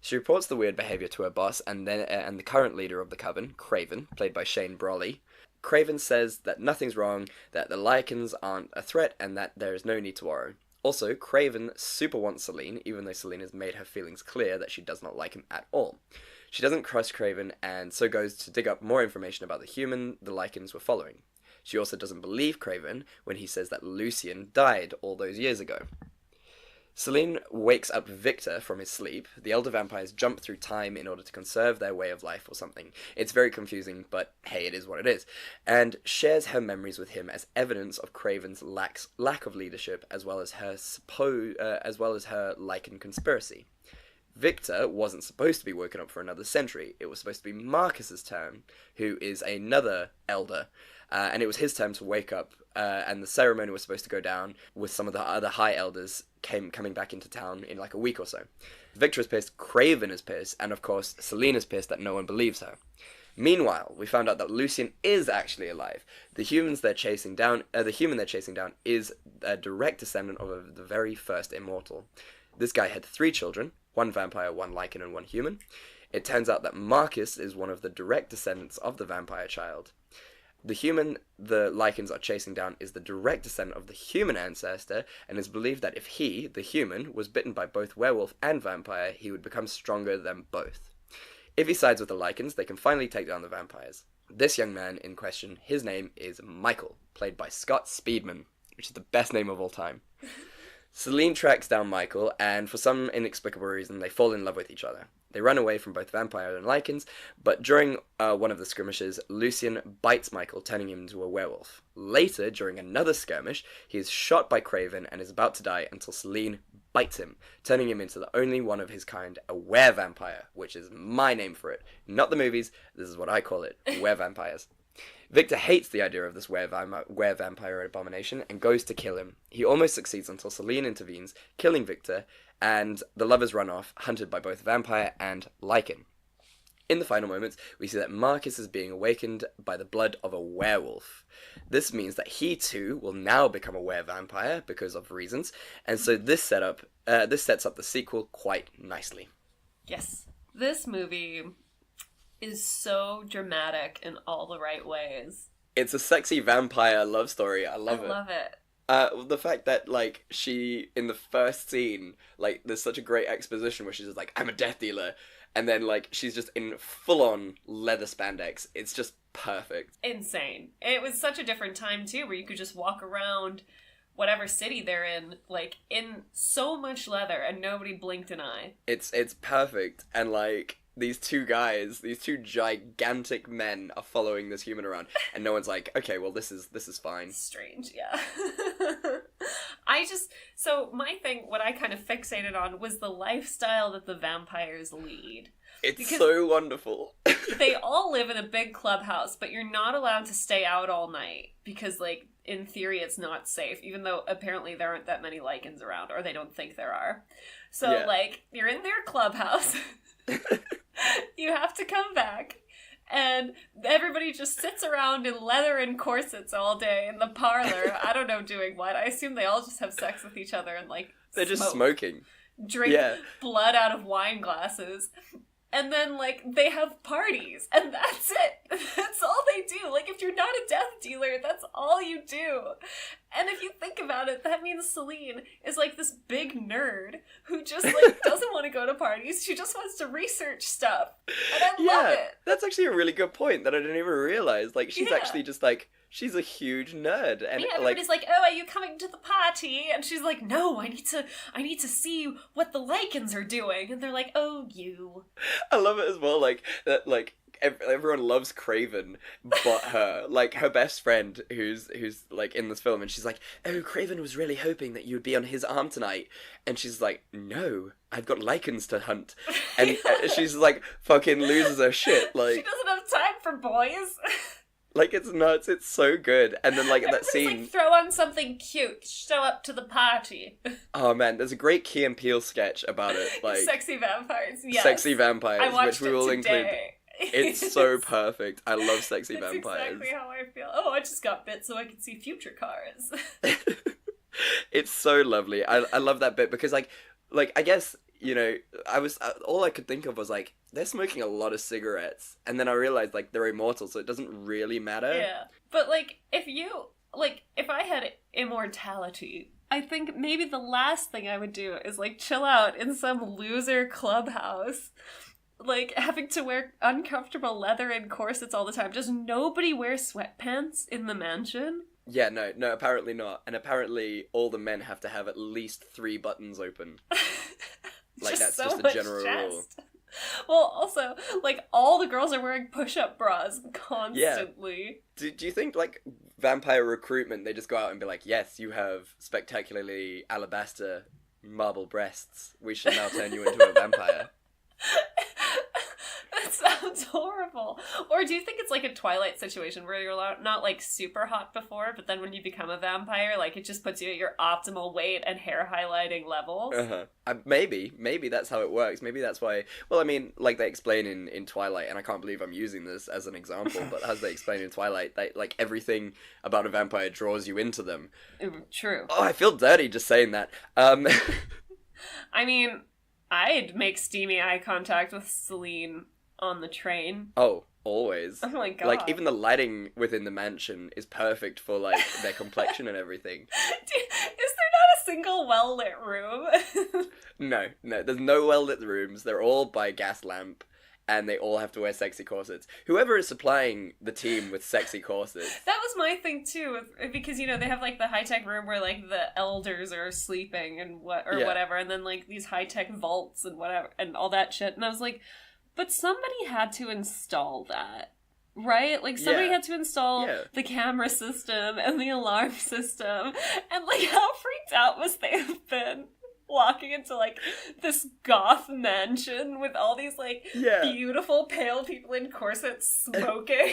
She reports the weird behavior to her boss, and the current leader of the coven, Craven, played by Shane Brawley. Craven says that nothing's wrong, that the lichens aren't a threat, and that there is no need to worry. Also, Craven super wants Celine, even though Celine has made her feelings clear that she does not like him at all. She doesn't trust Craven, and so goes to dig up more information about the human the lichens were following. She also doesn't believe Craven when he says that Lucian died all those years ago. Celine wakes up Victor from his sleep. The elder vampires jump through time in order to conserve their way of life or something. It's very confusing, but hey, it is what it is. And shares her memories with him as evidence of Craven's lack of leadership, as well as her lichen conspiracy. Victor wasn't supposed to be woken up for another century. It was supposed to be Marcus's turn, who is another elder. And it was his turn to wake up, and the ceremony was supposed to go down with some of the other high elders coming back into town in like a week or so. Victor is pissed, Craven is pissed, and of course Celine is pissed that no one believes her. Meanwhile, we found out that Lucian is actually alive. The human they're chasing down is a direct descendant of the very first immortal. This guy had 3 children, 1 vampire, 1 lichen, and 1 human. It turns out that Marcus is one of the direct descendants of the vampire child. The human the lichens are chasing down is the direct descendant of the human ancestor, and is believed that if he, the human, was bitten by both werewolf and vampire, he would become stronger than both. If he sides with the lichens, they can finally take down the vampires. This young man in question, his name is Michael, played by Scott Speedman, which is the best name of all time. Celine tracks down Michael, and for some inexplicable reason, they fall in love with each other. They run away from both vampire and lycans, but during one of the skirmishes, Lucian bites Michael, turning him into a werewolf. Later, during another skirmish, he is shot by Craven and is about to die until Selene bites him, turning him into the only one of his kind, a were-vampire, which is my name for it. Not the movies, this is what I call it, were-vampires. Victor hates the idea of this were-vampire abomination and goes to kill him. He almost succeeds until Selene intervenes, killing Victor, and the lovers run off, hunted by both vampire and lycan. In the final moments, we see that Marcus is being awakened by the blood of a werewolf. This means that he too will now become a were-vampire because of reasons, and so this sets up the sequel quite nicely. Yes. This movie is so dramatic in all the right ways. It's a sexy vampire love story. I love it. The fact that, like, she, in the first scene, like, there's such a great exposition where she's just like, I'm a death dealer, and then, like, she's just in full-on leather spandex. It's just perfect. Insane. It was such a different time, too, where you could just walk around whatever city they're in, like, in so much leather, and nobody blinked an eye. It's perfect, and, like, these two gigantic men are following this human around, and no one's like, okay, well, this is fine. Strange, yeah. So my thing, what I kind of fixated on was the lifestyle that the vampires lead. It's so wonderful. They all live in a big clubhouse, but you're not allowed to stay out all night, because, like, in theory it's not safe, even though apparently there aren't that many lycans around, or they don't think there are. So, yeah. Like, you're in their clubhouse, you have to come back, and everybody just sits around in leather and corsets all day in the parlor. I don't know doing what. I assume they all just have sex with each other and, like, they're just smoking. Drink blood out of wine glasses. And then, like, they have parties, and that's it. That's all they do. Like, if you're not a death dealer, that's all you do. And if you think about it, that means Selene is, like, this big nerd who just, like, doesn't want to go to parties. She just wants to research stuff. And I love it. That's actually a really good point that I didn't even realize. Like, she's actually just, like, she's a huge nerd. And everybody's like, oh, are you coming to the party? And she's like, no, I need to see what the lycans are doing. And they're like, oh, you. I love it as well, like, that, like, everyone loves Craven but her. Like, her best friend who's like in this film, and she's like, oh, Craven was really hoping that you'd be on his arm tonight, and she's like, no, I've got lycans to hunt. And she's like, fucking loses her shit. Like, she doesn't have time for boys. Like, it's nuts. It's so good. And then, like, in that scene, like, throw on something cute, show up to the party. Oh man, there's a great Key and Peele sketch about it. Like, sexy vampires. Yes, sexy vampires, I watched which we will include. It's so perfect. I love sexy That's vampires. Exactly how I feel. Oh, I just got bit so I could see future cars. It's so lovely. I love that bit because, like I guess, you know, all I could think of was, like, they're smoking a lot of cigarettes, and then I realized, like, they're immortal, so it doesn't really matter. Yeah, but, like, if I had immortality, I think maybe the last thing I would do is, like, chill out in some loser clubhouse, like, having to wear uncomfortable leather and corsets all the time. Does nobody wear sweatpants in the mansion? Yeah, no, apparently not. And apparently all the men have to have at least 3 buttons open. Like, that's just a general rule. Well, also, like, all the girls are wearing push-up bras constantly. Yeah. Do you think, like, vampire recruitment, they just go out and be like, yes, you have spectacularly alabaster marble breasts. We shall now turn you into a vampire. That sounds horrible. Or do you think it's like a Twilight situation where you're not, like, super hot before, but then when you become a vampire, like, it just puts you at your optimal weight and hair highlighting levels? Maybe that's how it works. Maybe that's why. Well, I mean, like they explain in Twilight, and I can't believe I'm using this as an example, but as they explain in Twilight, like, everything about a vampire draws you into them. True. Oh, I feel dirty just saying that. I mean, I'd make steamy eye contact with Selene on the train. Oh, always. Oh my god. Like, even the lighting within the mansion is perfect for, like, their complexion and everything. Is there not a single well-lit room? No, there's no well-lit rooms. They're all by gas lamp. and they all have to wear sexy corsets. Whoever is supplying the team with sexy corsets. That was my thing too, because they have like the high-tech room where like the elders are sleeping and whatever, and then like these high-tech vaults and whatever and all that shit. And I was like, but somebody had to install that. Right? Like, somebody had to install the camera system and the alarm system. And, like, how freaked out must they have been walking into, like, this goth mansion with all these, like, beautiful pale people in corsets smoking?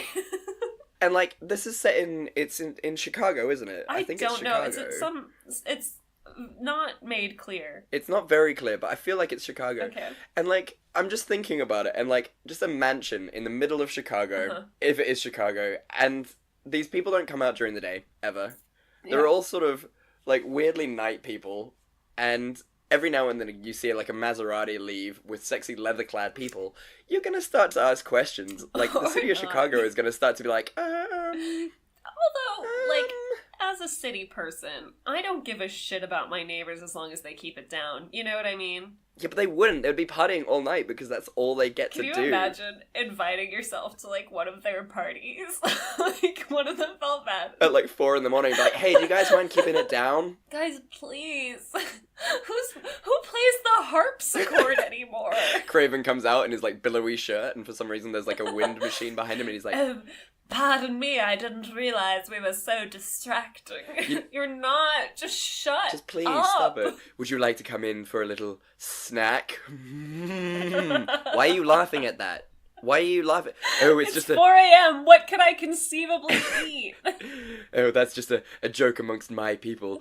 And, like, this is set in Chicago, isn't it? I think don't it's know. Chicago. It's not made clear. It's not very clear, but I feel like it's Chicago. Okay. And, like, I'm just thinking about it, and, like, just a mansion in the middle of Chicago, if it is Chicago, and these people don't come out during the day, ever. They're all sort of, like, weirdly night people, and every now and then you see, like, a Maserati leave with sexy leather-clad people. You're gonna start to ask questions. Like, the city of Chicago is gonna start to be like, Although, like, as a city person, I don't give a shit about my neighbors as long as they keep it down. You know what I mean? Yeah, but they wouldn't. They'd be partying all night because that's all they get to do. Can you imagine inviting yourself to, like, one of their parties? Like, one of them felt bad. At, like, 4 in the morning, like, hey, do you guys mind keeping it down? Guys, please. Who plays the harpsichord anymore? Craven comes out in his, like, billowy shirt, and for some reason there's, like, a wind machine behind him, and he's like... Pardon me, I didn't realize we were so distracting. You're not. Just shut Just please up. stop it. Would you like to come in for a little snack? Why are you laughing at that? Why are you laughing? Oh, it's just 4 a.m. What could I conceivably eat? Oh, that's just a joke amongst my people.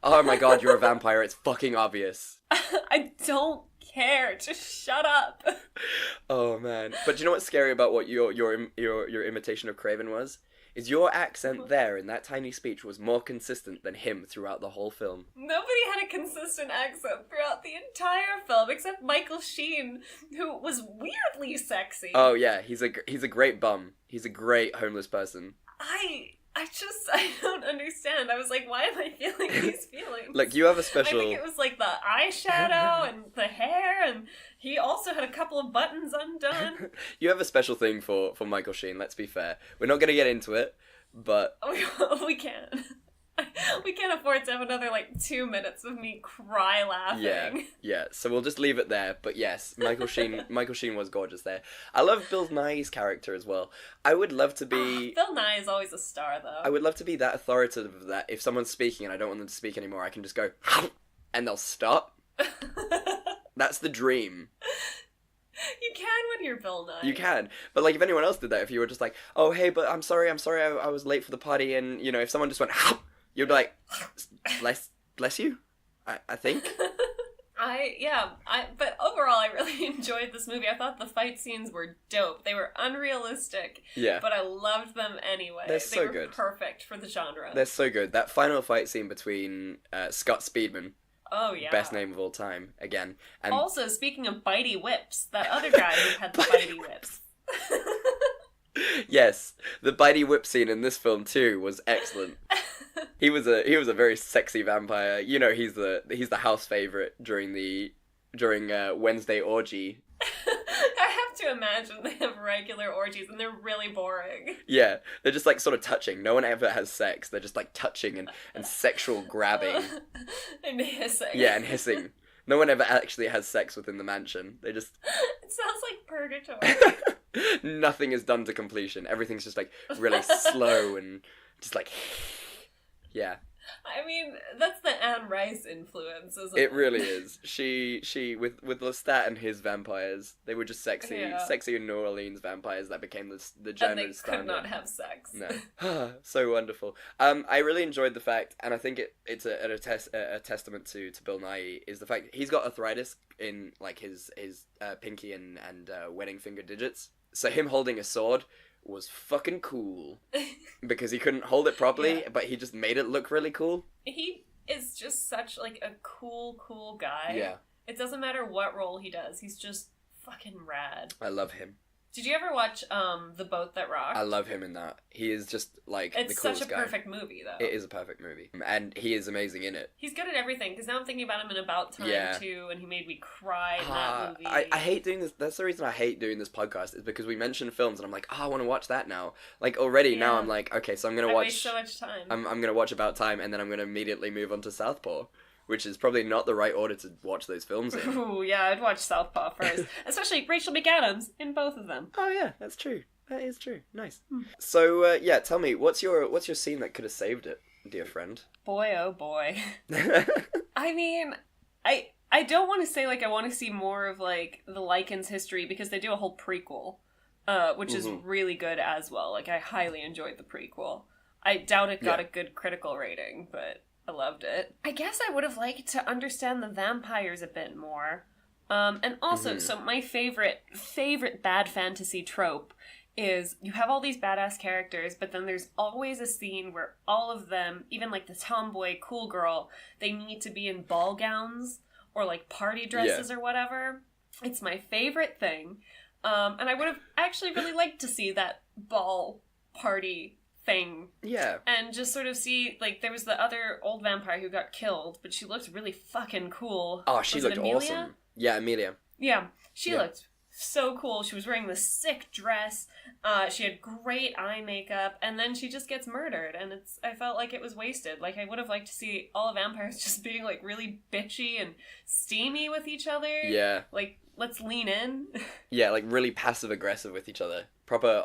Oh my god, you're a vampire. It's fucking obvious. I don't care. Just shut up. Oh man. But do you know what's scary about what your imitation of Craven was? Is your accent there in that tiny speech was more consistent than him throughout the whole film. Nobody had a consistent accent throughout the entire film except Michael Sheen, who was weirdly sexy. Oh yeah, he's a great bum. He's a great homeless person. I don't understand. I was like, why am I feeling these feelings? Like, you have a special... I think it was like the eyeshadow and the hair, and he also had a couple of buttons undone. You have a special thing for Michael Sheen, let's be fair. We're not going to get into it, but... We can. We can't afford to have another, 2 minutes of me cry laughing. Yeah, so we'll just leave it there. But yes, Michael Sheen was gorgeous there. I love Bill Nighy's character as well. I would love to be... Bill Nighy is always a star, though. I would love to be that authoritative that if someone's speaking and I don't want them to speak anymore, I can just go, and they'll stop. That's the dream. You can when you're Bill Nighy. You can. But, if anyone else did that, if you were just like, oh, hey, but I'm sorry, I was late for the party, and, if someone just went, you'd be like, bless you, I think. But overall, I really enjoyed this movie. I thought the fight scenes were dope. They were unrealistic, but I loved them anyway. They were good. Perfect for the genre. They're so good. That final fight scene between Scott Speedman, oh yeah, best name of all time, again. And also, speaking of bitey whips, that other guy who had the bitey whips. Yes, the bitey whip scene in this film too was excellent. He was a very sexy vampire. He's the house favorite during Wednesday orgy. I have to imagine they have regular orgies and they're really boring. Yeah, they're just sort of touching. No one ever has sex. They're just touching and sexual grabbing. And hissing. Yeah, and hissing. No one ever actually has sex within the mansion. They just... It sounds like purgatory. Nothing is done to completion. Everything's just really slow and just yeah. I mean, that's the Anne Rice influence, isn't it? It really is. She with Lestat and his vampires, they were just sexy New Orleans vampires that became the genre standard. And they could not have sex. No. So wonderful. I really enjoyed the fact, and I think it's a testament to Bill Nighy, is the fact he's got arthritis in his pinky and wedding finger digits. So him holding a sword was fucking cool because he couldn't hold it properly, but he just made it look really cool. He is just such a cool guy. Yeah. It doesn't matter what role he does. He's just fucking rad. I love him. Did you ever watch The Boat That Rocked? I love him in that. He is just, like, it's the coolest such a guy. perfect movie, though. It is a perfect movie. And he is amazing in it. He's good at everything, because now I'm thinking about him in About Time, too, and he made me cry in that movie. I hate doing this. That's the reason I hate doing this podcast, is because we mention films, and I'm like, I want to watch that now. Like, already, now I'm like, okay, so I'm going to watch... I waste so much time. I'm going to watch About Time, and then I'm going to immediately move on to Southpaw. Which is probably not the right order to watch those films in. Ooh, yeah, I'd watch Southpaw first. Especially Rachel McAdams in both of them. Oh yeah, that's true. That is true. Nice. So, tell me, what's your scene that could have saved it, dear friend? Boy, oh boy. I mean, I don't want to say, like, I want to see more of, like, the Lycans' history, because they do a whole prequel, which is really good as well. Like, I highly enjoyed the prequel. I doubt it got a good critical rating, but... I loved it. I guess I would have liked to understand the vampires a bit more. And also, so my favorite bad fantasy trope is you have all these badass characters, but then there's always a scene where all of them, even like the tomboy cool girl, they need to be in ball gowns or like party dresses or whatever. It's my favorite thing. And I would have actually really liked to see that ball party thing. Yeah. And just sort of see, like, there was the other old vampire who got killed, but she looked really fucking cool. Oh, she looked awesome. Yeah, Amelia. Yeah, she looked so cool. She was wearing this sick dress. She had great eye makeup, and then she just gets murdered, and I felt like it was wasted. Like, I would have liked to see all the vampires just being, like, really bitchy and steamy with each other. Yeah. Like, let's lean in. Yeah, like, really passive-aggressive with each other. Proper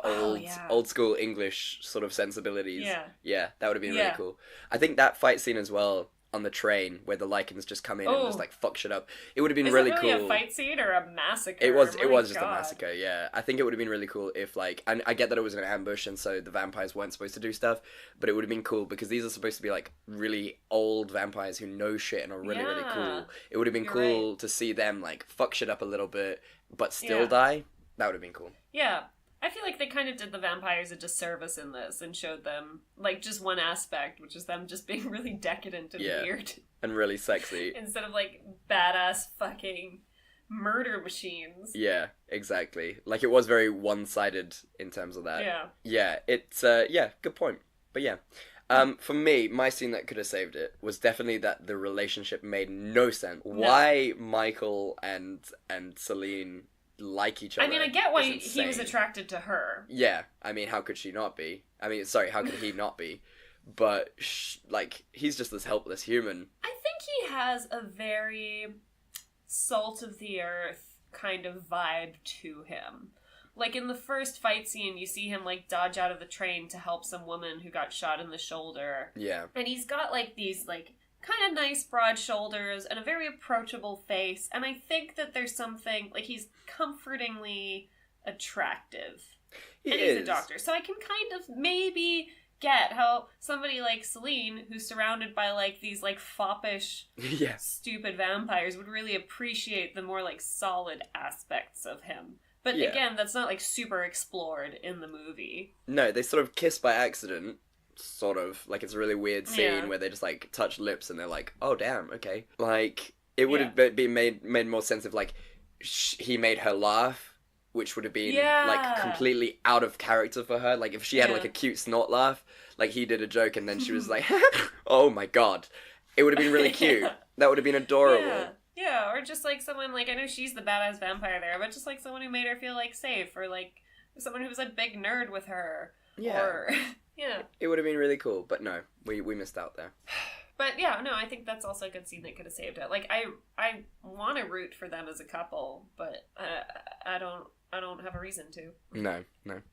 old school English sort of sensibilities. Yeah, that would have been really cool. I think that fight scene as well on the train where the Lycans just come in and just like fuck shit up. It would have been really cool. Is it really a fight scene or a massacre? It was just a massacre. Yeah, I think it would have been really cool if like, and I get that it was an ambush and so the vampires weren't supposed to do stuff, but it would have been cool because these are supposed to be like really old vampires who know shit and are really really cool. It would have been cool to see them like fuck shit up a little bit but still die. That would have been cool. Yeah. I feel like they kind of did the vampires a disservice in this and showed them, like, just one aspect, which is them just being really decadent and weird. And really sexy. Instead of, like, badass fucking murder machines. Yeah, exactly. Like, it was very one-sided in terms of that. Yeah. Yeah, it's, good point. But yeah. For me, my scene that could have saved it was definitely that the relationship made no sense. No. Why Michael and Celine... like each other. I mean, I get why he was attracted to her. Yeah, I mean, how could she not be? I mean, sorry, how could he not be? But, like, he's just this helpless human. I think he has a very salt-of-the-earth kind of vibe to him. Like, in the first fight scene, you see him, like, dodge out of the train to help some woman who got shot in the shoulder. Yeah. And he's got, like, these, like, kind of nice broad shoulders and a very approachable face, and I think that there's something, like, he's comfortingly attractive. He and is. He's a doctor, so I can kind of maybe get how somebody like Celine, who's surrounded by, like, these, like, foppish, stupid vampires, would really appreciate the more, like, solid aspects of him. But again, that's not, like, super explored in the movie. No, they sort of kiss by accident. Sort of. Like, it's a really weird scene where they just, like, touch lips and they're like, oh, damn, okay. Like, it would have been made more sense if, like, he made her laugh, which would have been, like, completely out of character for her. Like, if she had, like, a cute snort laugh, like, he did a joke and then she was like, oh my god. It would have been really cute. That would have been adorable. Yeah, or just, like, someone, like, I know she's the badass vampire there, but just, like, someone who made her feel, like, safe, or, like, someone who was a big nerd with her. Yeah. Or... Yeah. It would have been really cool, but no, we missed out there. But yeah, no, I think that's also a good scene that could have saved it. Like, I want to root for them as a couple, but I don't have a reason to. No.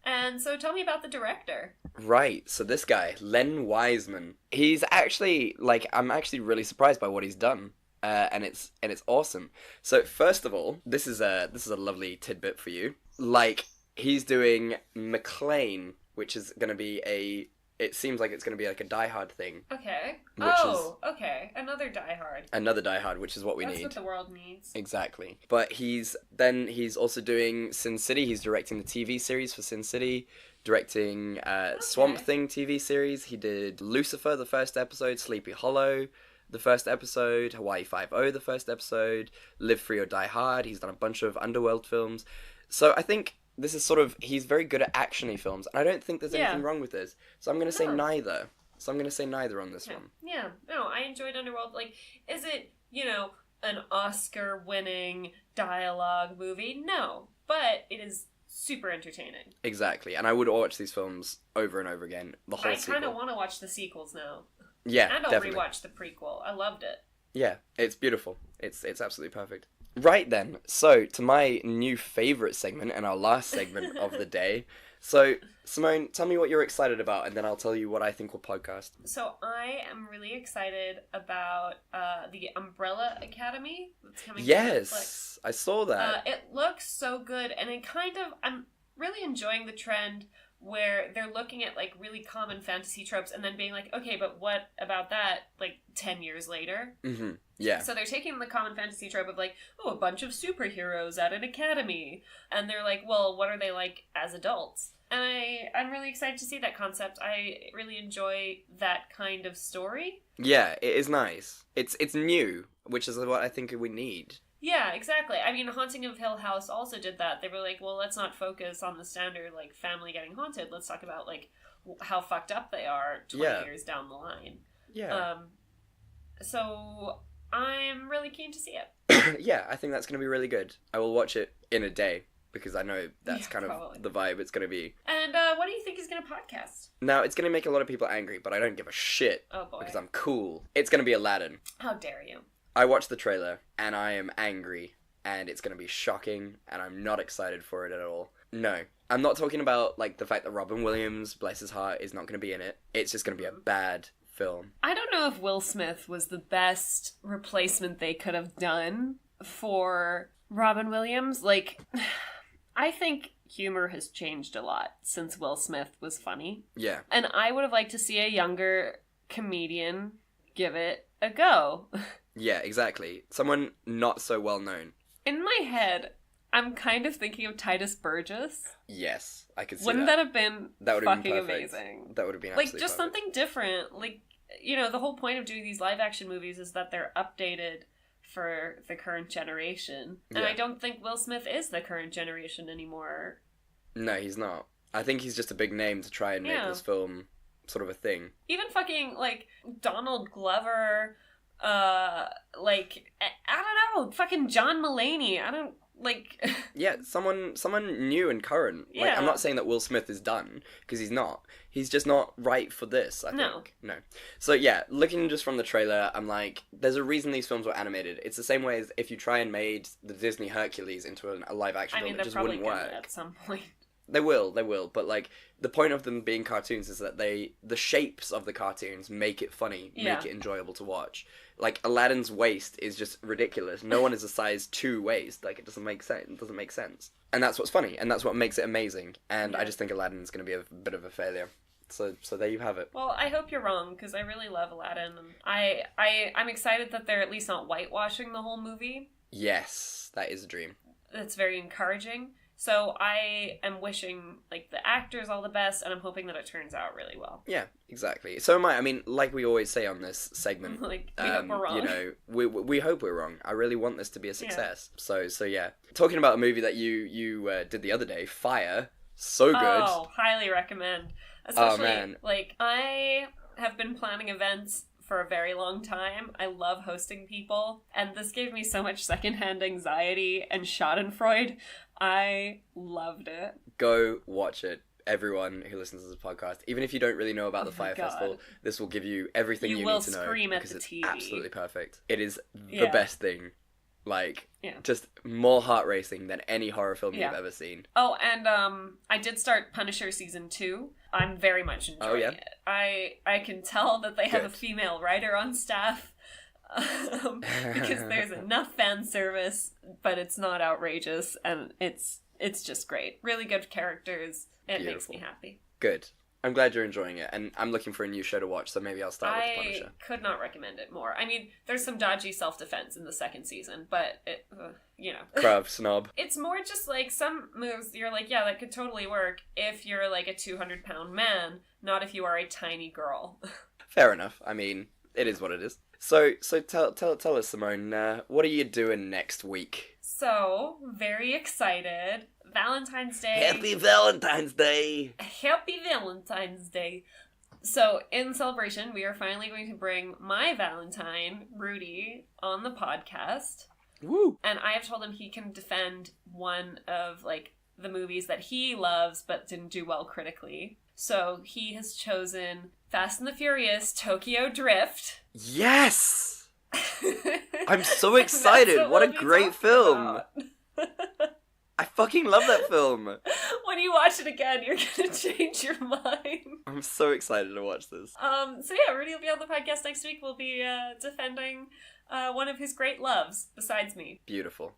And so tell me about the director. Right, so this guy, Len Wiseman, he's actually, like, I'm actually really surprised by what he's done. And it's awesome. So first of all, this is a lovely tidbit for you. Like, he's doing McClane, which is going to be it seems like it's going to be like a Die Hard thing. Okay. Okay. Another Die Hard. Another Die Hard, which is what we need. That's what the world needs. Exactly. But he's also doing Sin City. He's directing the TV series for Sin City, directing Swamp Thing TV series. He did Lucifer, the first episode, Sleepy Hollow, the first episode, Hawaii Five-0, the first episode, Live Free or Die Hard. He's done a bunch of Underworld films. So I think this is sort of, he's very good at actiony films, and I don't think there's anything wrong with this. So I'm going to say neither. So I'm going to say neither on this one. Yeah, no, I enjoyed Underworld. Like, is it, an Oscar-winning dialogue movie? No, but it is super entertaining. Exactly, and I would watch these films over and over again, the whole sequel. I kind of want to watch the sequels now. Yeah, and I'll definitely rewatch the prequel. I loved it. Yeah, it's beautiful. It's absolutely perfect. Right then, so to my new favourite segment and our last segment of the day. So, Simone, tell me what you're excited about, and then I'll tell you what I think we'll podcast. So I am really excited about the Umbrella Academy that's coming to Netflix. I saw that. It looks so good, and I'm really enjoying the trend where they're looking at, like, really common fantasy tropes and then being like, okay, but what about that, like, 10 years later? Mm-hmm. Yeah. So they're taking the common fantasy trope of, like, oh, a bunch of superheroes at an academy. And they're like, well, what are they like as adults? And I'm really excited to see that concept. I really enjoy that kind of story. Yeah, it is nice. It's new, which is what I think we need. Yeah, exactly. I mean, Haunting of Hill House also did that. They were like, well, let's not focus on the standard, like, family getting haunted. Let's talk about, like, how fucked up they are 20 years down the line. Yeah. So I'm really keen to see it. Yeah, I think that's going to be really good. I will watch it in a day, because I know that's kind of the vibe it's going to be. And what do you think is going to podcast? Now, it's going to make a lot of people angry, but I don't give a shit. Oh, boy. Because I'm cool. It's going to be Aladdin. How dare you? I watched the trailer, and I am angry, and it's going to be shocking, and I'm not excited for it at all. No. I'm not talking about, like, the fact that Robin Williams, bless his heart, is not going to be in it. It's just going to be a bad film. I don't know if Will Smith was the best replacement they could have done for Robin Williams. Like, I think humor has changed a lot since Will Smith was funny. Yeah. And I would have liked to see a younger comedian give it a go. Yeah, exactly. Someone not so well known. In my head, I'm kind of thinking of Titus Burgess. Yes, I could see Wouldn't that have been fucking perfect. amazing? That would have been like, absolutely just perfect. something different. Like, the whole point of doing these live action movies is that they're updated for the current generation. And I don't think Will Smith is the current generation anymore. No, he's not. I think he's just a big name to try and make this film sort of a thing. Even fucking, like, Donald Glover, like, I don't know, fucking John Mulaney. I don't, like... Yeah, someone new and current. Like, I'm not saying that Will Smith is done, because he's not. He's just not right for this, I think. No. So, yeah, looking just from the trailer, I'm like, there's a reason these films were animated. It's the same way as if you try and made the Disney Hercules into a live-action film, it just wouldn't work. At some point. They will, but, like, the point of them being cartoons is that the shapes of the cartoons make it funny, make it enjoyable to watch. Like, Aladdin's waist is just ridiculous. No one is a size 2 waist. Like, it doesn't make sense. And that's what's funny, and that's what makes it amazing. And I just think Aladdin's going to be a bit of a failure. So there you have it. Well, I hope you're wrong, because I really love Aladdin. And I'm excited that they're at least not whitewashing the whole movie. Yes, that is a dream. That's very encouraging. So I am wishing, like, the actors all the best, and I'm hoping that it turns out really well. Yeah, exactly. So am I. I mean, like we always say on this segment, like, we hope we're wrong. We hope we're wrong. I really want this to be a success. Yeah. So yeah. Talking about a movie that you did the other day, Fire, so good. Oh, highly recommend. Especially, like, I have been planning events for a very long time. I love hosting people, and this gave me so much secondhand anxiety and schadenfreude. I loved it. Go watch it. Everyone who listens to this podcast, even if you don't really know about the Fire Festival, this will give you everything you need to know. You will scream at the TV. It's absolutely perfect. It is the best thing. Like, just more heart racing than any horror film you've ever seen. Oh, and I did start Punisher Season 2. I'm very much enjoying it. I can tell that they have a female writer on staff. Because there's enough fan service, but it's not outrageous, and it's just great. Really good characters. It makes me happy. Good. I'm glad you're enjoying it, and I'm looking for a new show to watch, so maybe I'll start with Punisher. I could not recommend it more. I mean, there's some dodgy self-defense in the second season, but it, Krav, snob. It's more just like some moves you're like, yeah, that could totally work if you're like a 200-pound man, not if you are a tiny girl. Fair enough. I mean, it is what it is. So tell us, Simone, what are you doing next week? So, very excited Valentine's Day. Happy Valentine's Day! Happy Valentine's Day. So, in celebration, we are finally going to bring my Valentine, Rudy, on the podcast. Woo! And I have told him he can defend one of, like, the movies that he loves but didn't do well critically. So, he has chosen Fast and the Furious, Tokyo Drift. Yes! I'm so excited! What a great film! I fucking love that film! When you watch it again, you're gonna change your mind. I'm so excited to watch this. So yeah, Rudy will be on the podcast next week. We'll be defending one of his great loves, besides me. Beautiful.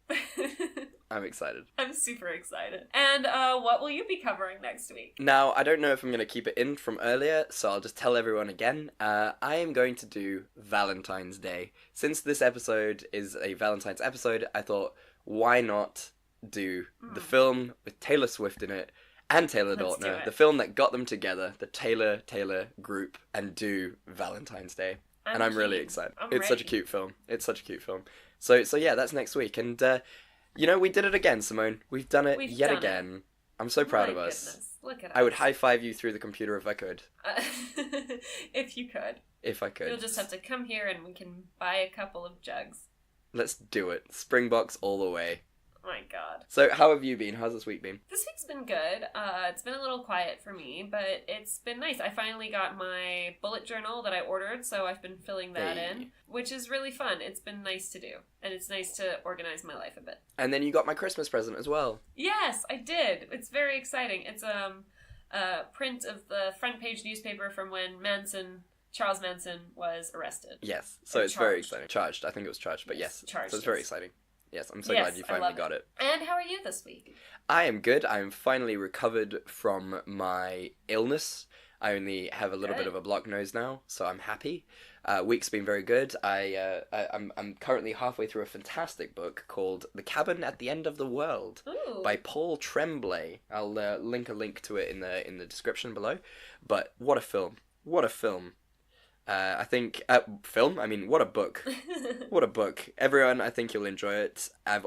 I'm excited. I'm super excited. And what will you be covering next week? Now, I don't know if I'm going to keep it in from earlier, so I'll just tell everyone again. I am going to do Valentine's Day. Since this episode is a Valentine's episode, I thought, why not do the film with Taylor Swift in it and Taylor Lautner, the film that got them together, the Taylor group, and do Valentine's Day. I'm really excited. It's such a cute film. So yeah, that's next week. And, we did it again, Simone. We've done it yet again. I'm so proud of us. Goodness. Look at us. I would high-five you through the computer if I could. If you could. If I could. You'll just have to come here and we can buy a couple of jugs. Let's do it. Springboks all the way. My God. So, how have you been? How's this week been? This week's been good. It's been a little quiet for me, but it's been nice. I finally got my bullet journal that I ordered, so I've been filling that in, which is really fun. It's been nice to do, and it's nice to organize my life a bit. And then you got my Christmas present as well. Yes, I did. It's very exciting. It's a print of the front page newspaper from when Charles Manson was arrested. Yes, so it's very exciting. Charged. I think it was charged, but yes. Charged. So it's very exciting. Yes, I'm so glad you finally got it. And how are you this week? I am good. I'm finally recovered from my illness. I only have a little bit of a blocked nose now, so I'm happy. Week's been very good. I'm currently halfway through a fantastic book called The Cabin at the End of the World by Paul Tremblay. I'll link a link to it in the description below. But what a film. What a film. I think, what a book. What a book. Everyone, I think you'll enjoy it. I've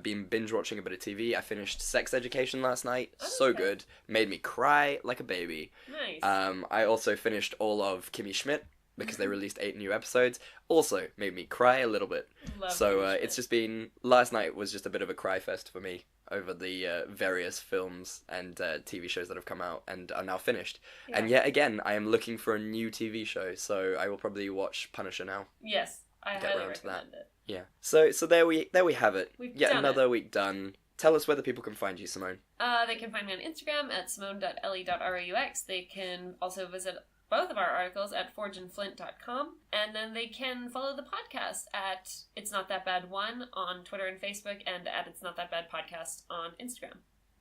been binge watching a bit of TV. I finished Sex Education last night. Okay. So good. Made me cry like a baby. Nice. I also finished all of Kimmy Schmidt because they released 8 new episodes. Also made me cry a little bit. It's just been, last night was just a bit of a cry fest for me over the various films and TV shows that have come out and are now finished. Yeah. And yet again, I am looking for a new TV show, so I will probably watch Punisher now. Yes, I highly recommend it. Yeah. So there we have it. Yet another week done. Tell us where the people can find you, Simone. They can find me on Instagram at simone.le.raux. They can also visit both of our articles at forgeandflint.com, and then they can follow the podcast at It's Not That Bad 1 on Twitter and Facebook, and at It's Not That Bad Podcast on Instagram.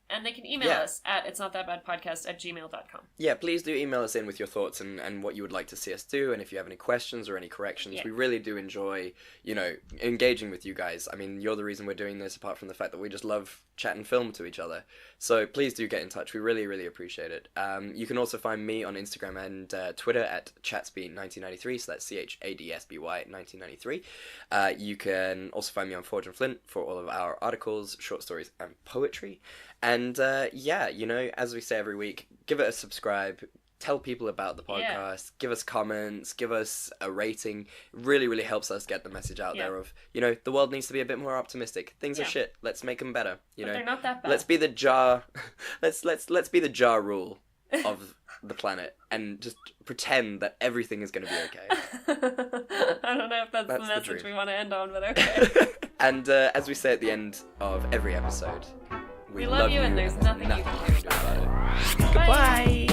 And they can email us at itsnotthatbadpodcast@gmail.com. Yeah, please do email us in with your thoughts and what you would like to see us do, and if you have any questions or any corrections. We really do enjoy, engaging with you guys. I mean, you're the reason we're doing this, apart from the fact that we just love chatting film to each other. So please do get in touch. We really, really appreciate it. You can also find me on Instagram and Twitter at chatsby1993, so that's CHADSBY 1993. You can also find me on Forge and Flint for all of our articles, short stories, and poetry. And, as we say every week, give it a subscribe, tell people about the podcast, give us comments, give us a rating. It really, really helps us get the message out there of, the world needs to be a bit more optimistic. Things are shit. Let's make them better. But they're not that bad. Let's be the jar. let's be the jar rule of the planet and just pretend that everything is going to be okay. I don't know if that's the message we want to end on, but okay. And as we say at the end of every episode, we love you and there's nothing you can do about it. Goodbye.